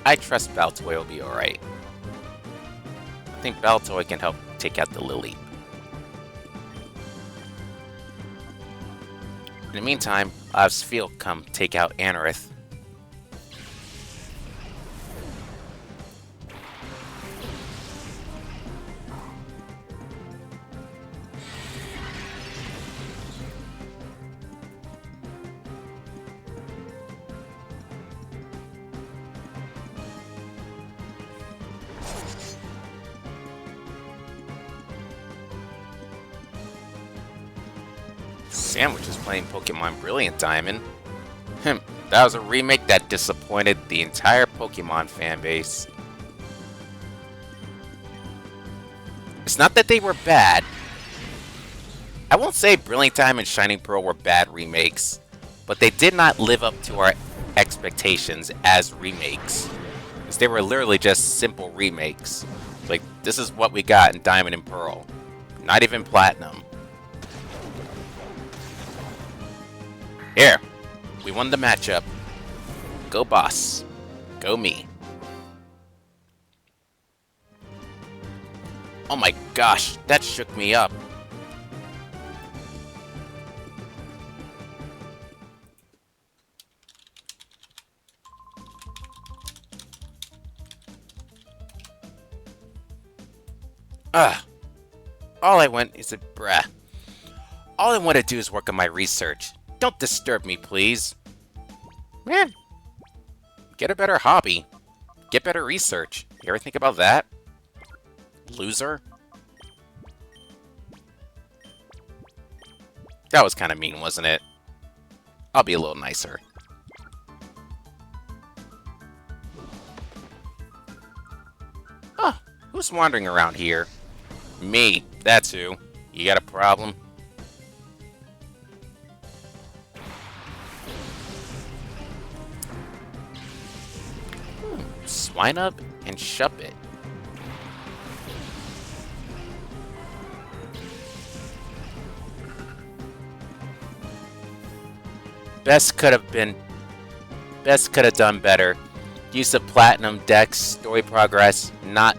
I trust Baltoy will be alright. I think Baltoy can help take out the Lileep. In the meantime, I'll have Spheal come take out Anorith. Sandwich is playing Pokemon Brilliant Diamond. That was a remake that disappointed the entire Pokemon fanbase. It's not that they were bad. I won't say Brilliant Diamond and Shining Pearl were bad remakes, but they did not live up to our expectations as remakes. Because they were literally just simple remakes. Like, this is what we got in Diamond and Pearl. Not even Platinum. Here, we won the matchup. Go boss. Go me. Oh my gosh, that shook me up. All I want is a bruh. All I want to do is work on my research. Don't disturb me, please. Man, get a better hobby. Get better research. You ever think about that? Loser? That was kind of mean, wasn't it? I'll be a little nicer. Huh, who's wandering around here? Me, that's who. You got a problem? Swinub and Shuppet. Best could have done better. Use of Platinum Dex, story progress, not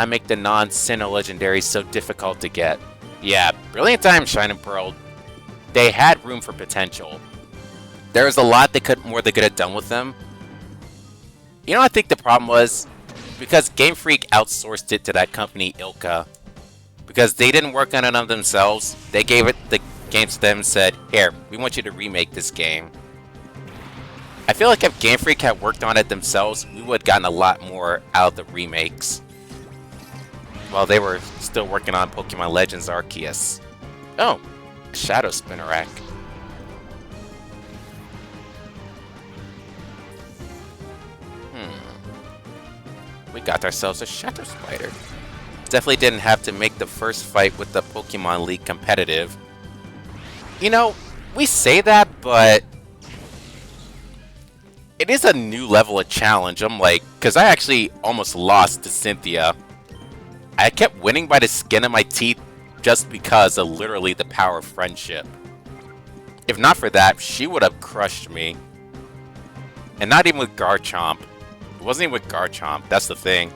make the non-Sinnoh legendaries so difficult to get. Yeah, Brilliant Diamond, Shining Pearl, they had room for potential. There was a lot they could have done with them. You know, I think the problem was because Game Freak outsourced it to that company, Ilka. Because they didn't work on it themselves, they gave it the game to them and said, "Here, we want you to remake this game." I feel like if Game Freak had worked on it themselves, we would have gotten a lot more out of the remakes. While they were still working on Pokemon Legends Arceus. Oh, a Shadow Spinarak. We got ourselves a Shadow Spider. Definitely didn't have to make the first fight with the Pokemon League competitive. You know, we say that, but it is a new level of challenge. I'm like, because I actually almost lost to Cynthia. I kept winning by the skin of my teeth just because of literally the power of friendship. If not for that, she would have crushed me. And not even with Garchomp. It wasn't even with Garchomp, that's the thing.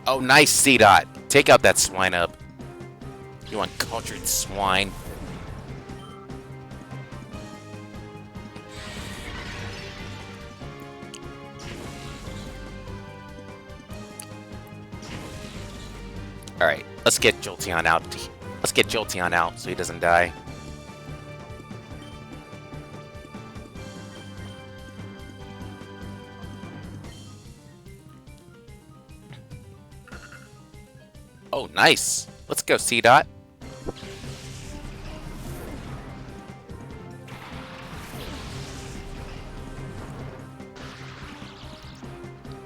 Oh, nice, C-Dot. Take out that swine up. You uncultured swine. Alright, let's get Jolteon out. Let's get Jolteon out so he doesn't die. Oh, nice. Let's go, C-Dot.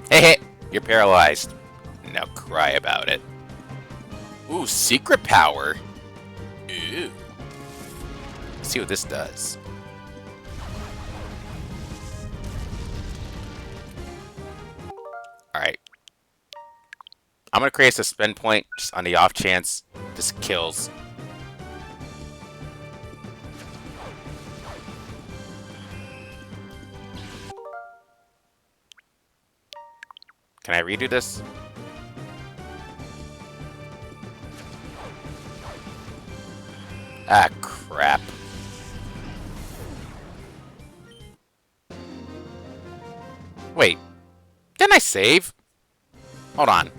Hey, you're paralyzed. Now cry about it. Ooh, secret power. Ooh. Let's see what this does. Alright. I'm gonna create a suspend point just on the off chance this kills. Can I redo this? Ah, crap. Wait. Didn't I save? Hold on.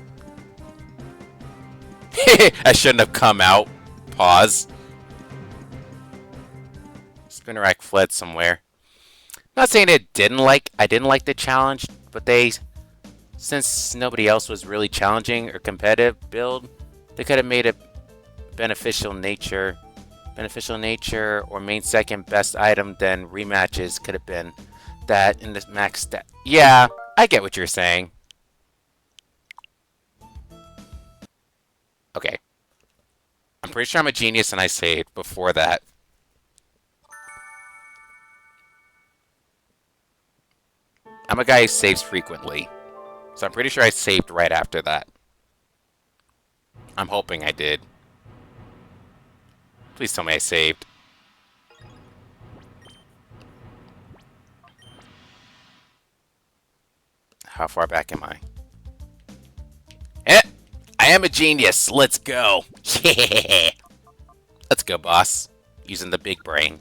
I shouldn't have come out. Pause. Spinner rack fled somewhere. Not saying I didn't like the challenge, but since nobody else was really challenging or competitive build, they could have made a beneficial nature or main second best item than rematches could have been that in this max stat. Yeah, I get what you're saying. Okay. I'm pretty sure I'm a genius and I saved before that. I'm a guy who saves frequently. So I'm pretty sure I saved right after that. I'm hoping I did. Please tell me I saved. How far back am I? I am a genius. Let's go. Yeah. Let's go, boss. Using the big brain.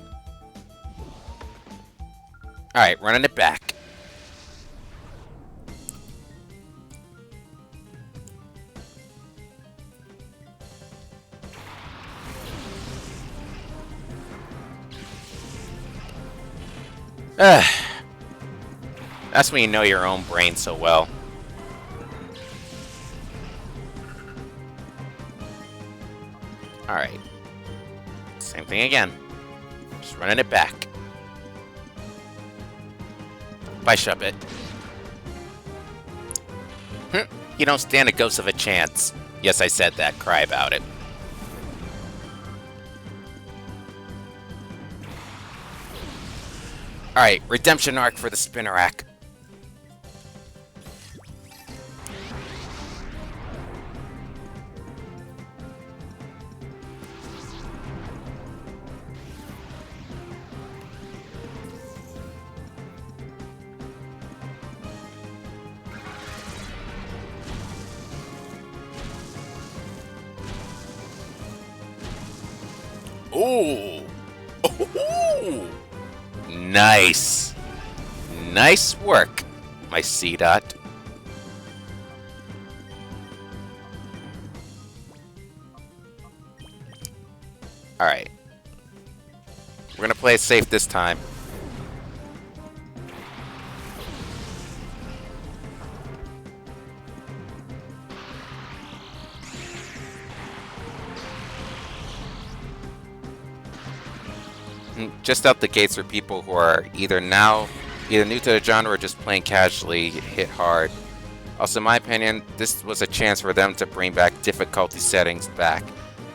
Alright, running it back. That's when you know your own brain so well. Alright. Same thing again. Just running it back. Bye, Shuppet. You don't stand a ghost of a chance. Yes, I said that. Cry about it. Alright, redemption arc for the Spinnerack. Ooh! Ooh! Nice! Nice work, my C-Dot. Alright. We're gonna play it safe this time. Just out the gates for people who are either new to the genre or just playing casually, hit hard. Also, in my opinion, this was a chance for them to bring back difficulty settings back.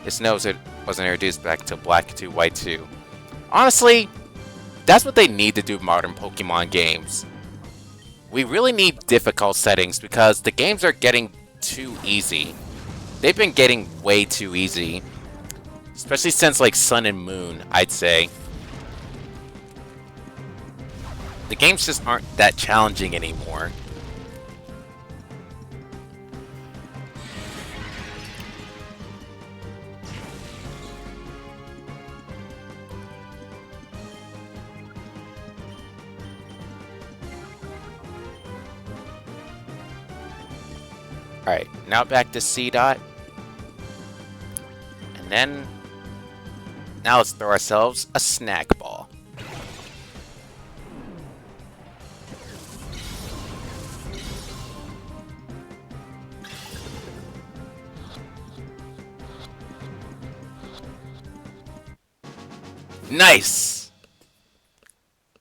It's knows it wasn't introduced back to Black 2, White 2. Honestly, that's what they need to do modern Pokemon games. We really need difficult settings because the games are getting too easy. They've been getting way too easy. Especially since like Sun and Moon, I'd say. The games just aren't that challenging anymore. Alright, now back to C-Dot. And then... now let's throw ourselves a snack ball. Nice!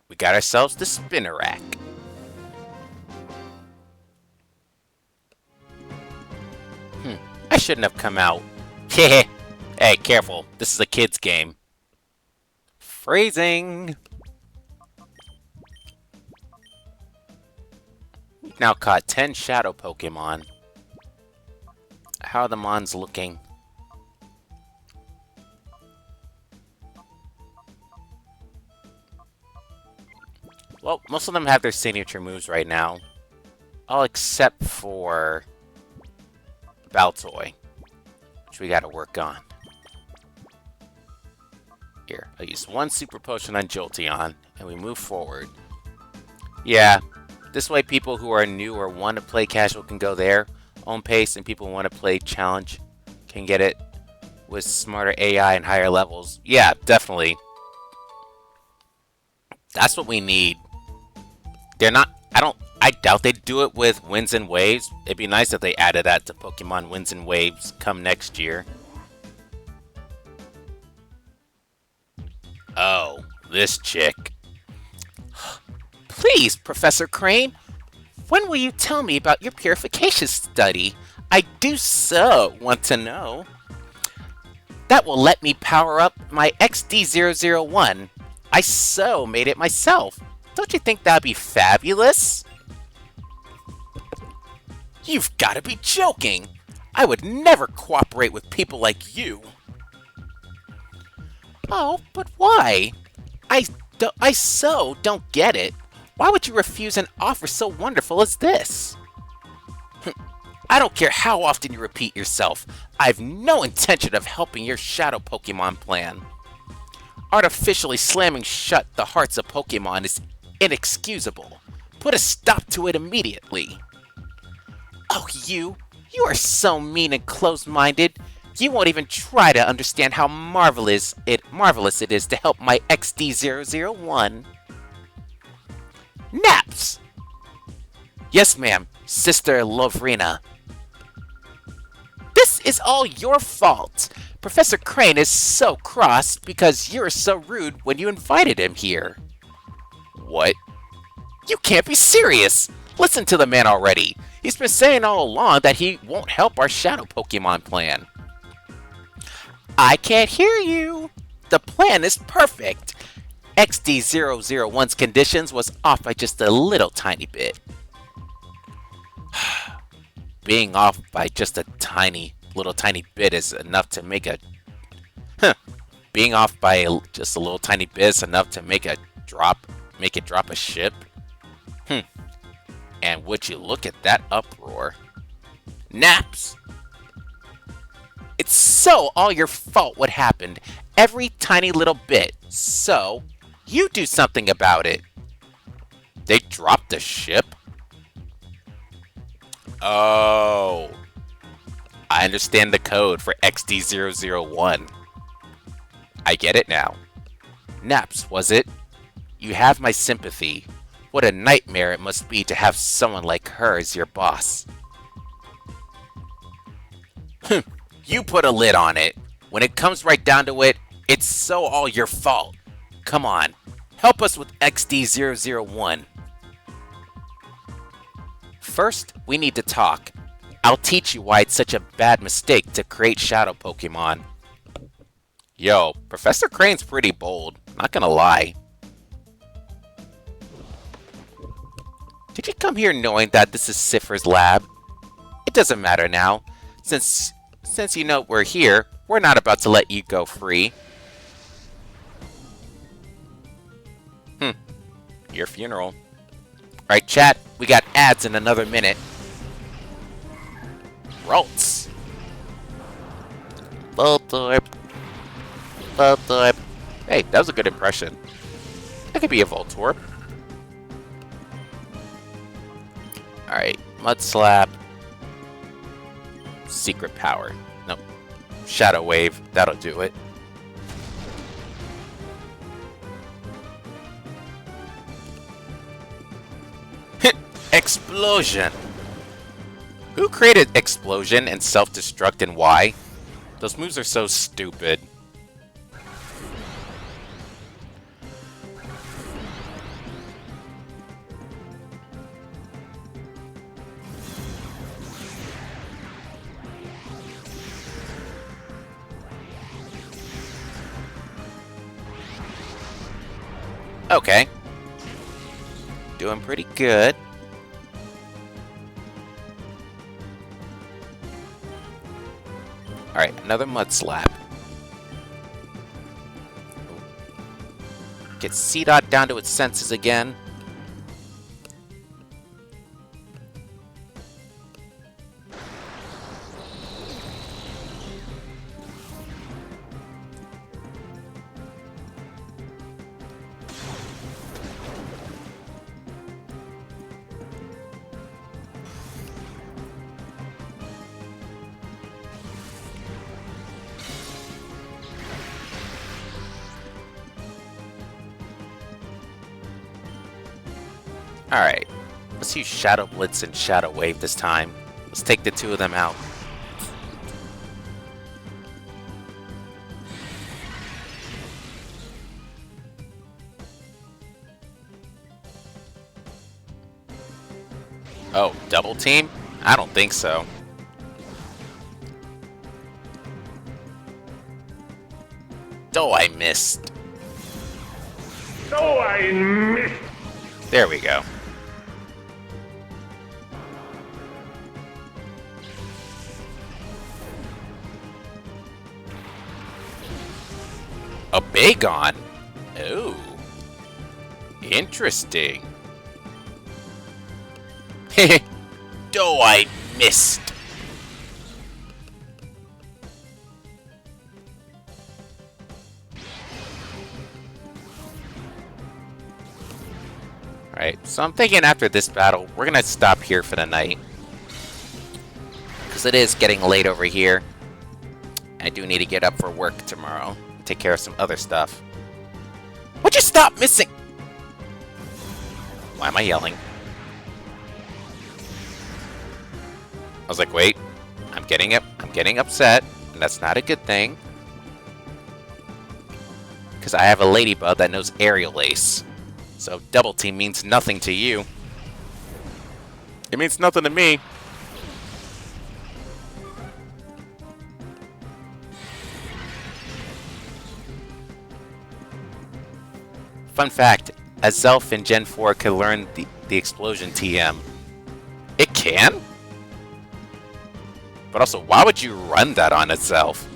We got ourselves the spinner rack. I shouldn't have come out. Hey, careful. This is a kid's game. Phrasing. We've now caught 10 shadow Pokemon. How are the Mons looking? Well, most of them have their signature moves right now. All except for Baltoy, which we gotta work on. Here, I'll use one Super Potion on Jolteon, and we move forward. Yeah, this way people who are new or want to play casual can go their own pace, and people who want to play challenge can get it with smarter AI and higher levels. Yeah, definitely. That's what we need. They're not... I doubt they'd do it with Winds and Waves. It'd be nice if they added that to Pokemon Winds and Waves come next year. Oh, this chick. Please, Professor Crane, when will you tell me about your purification study? I do so want to know. That will let me power up my XD001. I so made it myself. Don't you think that'd be fabulous? You've got to be joking! I would never cooperate with people like you. Oh, but why? I so don't get it. Why would you refuse an offer so wonderful as this? I don't care how often you repeat yourself. I've no intention of helping your shadow Pokemon plan. Artificially slamming shut the hearts of Pokemon is inexcusable. Put a stop to it immediately. Oh, you are so mean and close-minded. You won't even try to understand how marvelous it is to help my XD001. Naps! Yes, ma'am, Sister Lovrina. This is all your fault. Professor Crane is so cross because you're so rude when you invited him here. What? You can't be serious! Listen to the man already. He's been saying all along that he won't help our shadow Pokemon plan. I can't hear you. The plan is perfect. XD001's conditions was off by just a little tiny bit. Being off by just a little tiny bit is enough to make a... Being off by just a little tiny bit is enough to make it drop a ship? And would you look at that uproar? Naps! It's so all your fault what happened. Every tiny little bit. So, you do something about it. They dropped the ship? Oh. I understand the code for XD001. I get it now. Naps, was it? You have my sympathy. What a nightmare it must be to have someone like her as your boss. You put a lid on it. When it comes right down to it, it's so all your fault. Come on, help us with XD001. First, we need to talk. I'll teach you why it's such a bad mistake to create shadow Pokemon. Yo, Professor Crane's pretty bold, not gonna lie. Did you come here knowing that this is Cipher's lab? It doesn't matter now. Since you know we're here, we're not about to let you go free. Your funeral. Right, chat? We got ads in another minute. Rolts. Voltorb. Hey, that was a good impression. That could be a Voltorb. Alright, Mud Slap. Secret Power. Nope. Shadow Wave. That'll do it. Explosion! Who created Explosion and Self-Destruct and why? Those moves are so stupid. Okay. Doing pretty good. Alright, another mud slap. Get C-Dot down to its senses again. Alright, let's use Shadow Blitz and Shadow Wave this time. Let's take the two of them out. Oh, double team? I don't think so. Oh, I missed. Oh, I missed. There we go. A Bagon? Oh. Interesting. Heh. Oh, I missed. Alright, so I'm thinking after this battle, we're gonna stop here for the night. Because it is getting late over here. I do need to get up for work tomorrow. Take care of some other stuff. Would you stop missing? Why am I yelling? I was like, wait, I'm getting upset, and that's not a good thing. Because I have a ladybug that knows aerial ace. So double team means nothing to you. It means nothing to me. Fun fact, Azelf in Gen 4 could learn the explosion TM. It can? But also, why would you run that on Azelf?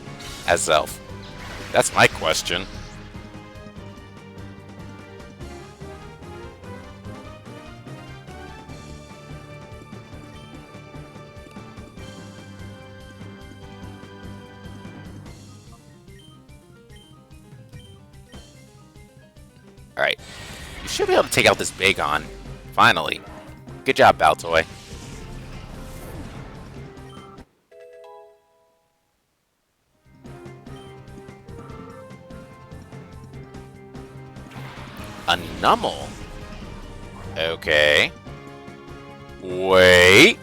That's my question. Alright. You should be able to take out this Bagon. Finally. Good job, Baltoy. A Numel? Okay. Wait.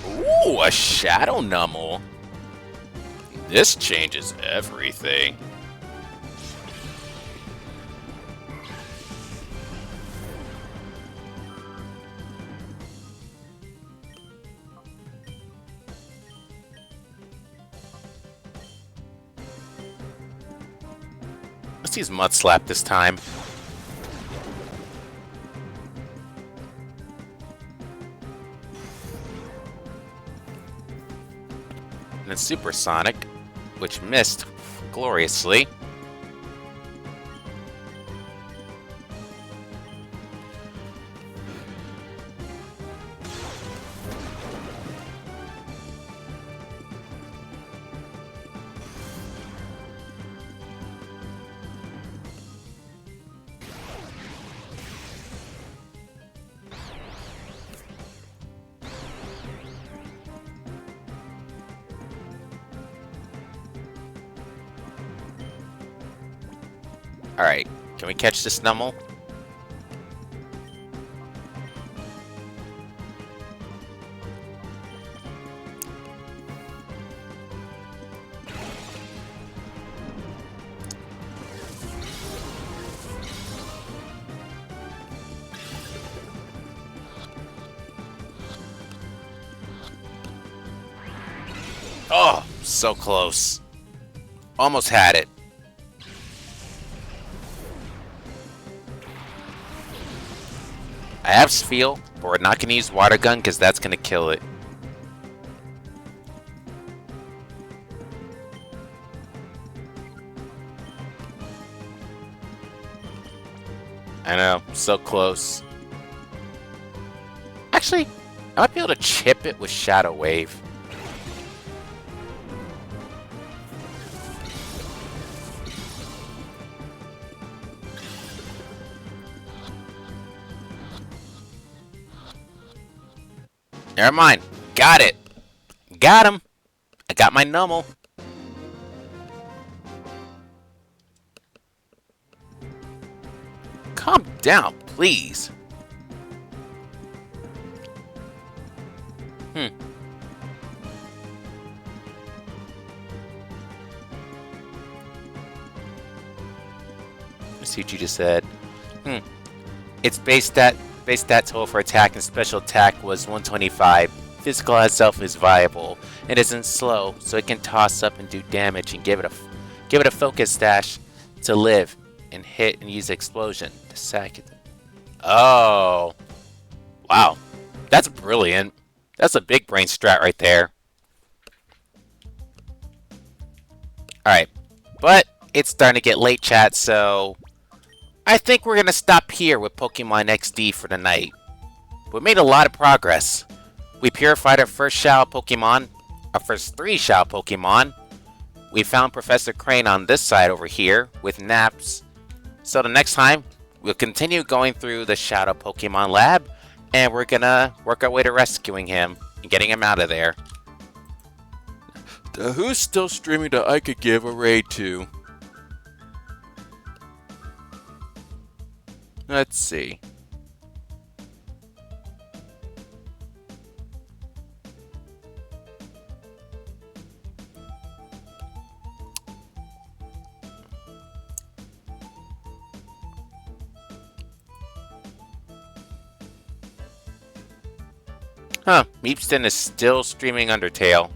Ooh, a Shadow Numel. This changes everything. Let's use Mud Slap this time. And then Supersonic, which missed gloriously. Alright, can we catch this Numel? Oh, so close. Almost had it. I have Spheal, but we're not gonna use Water Gun because that's gonna kill it. I know, so close. Actually, I might be able to chip it with Shadow Wave. Never mind. Got it. Got him. I got my Numel. Calm down, please. Let's see what you just said. Its base stat total for attack and special attack was 125. Physical itself is viable. It isn't slow, so it can toss up and do damage and give it a focus dash to live and hit and use explosion. The second. Oh. Wow. That's brilliant. That's a big brain strat right there. Alright. But it's starting to get late, chat, so I think we're going to stop here with Pokemon XD for the night. We made a lot of progress. We purified our first Shao Pokemon, our first 3 Shao Pokemon. We found Professor Crane on this side over here with Naps. So the next time, we'll continue going through the Shadow Pokemon Lab, and we're gonna work our way to rescuing him and getting him out of there. Who's still streaming that I could give a raid to? Let's see. Huh, Meepston is still streaming Undertale.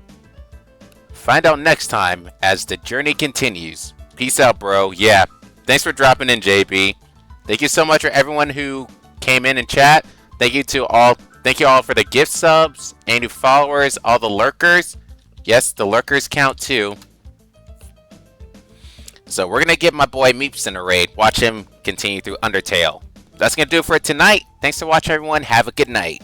Find out next time as the journey continues. Peace out, bro. Yeah, thanks for dropping in, JB. Thank you so much for everyone who came in and chat. Thank you all for the gift subs and new followers, all the lurkers. Yes, the lurkers count too. So we're gonna give my boy Meepston a raid. Watch him continue through Undertale. That's gonna do it for tonight. Thanks for watching, everyone. Have a good night.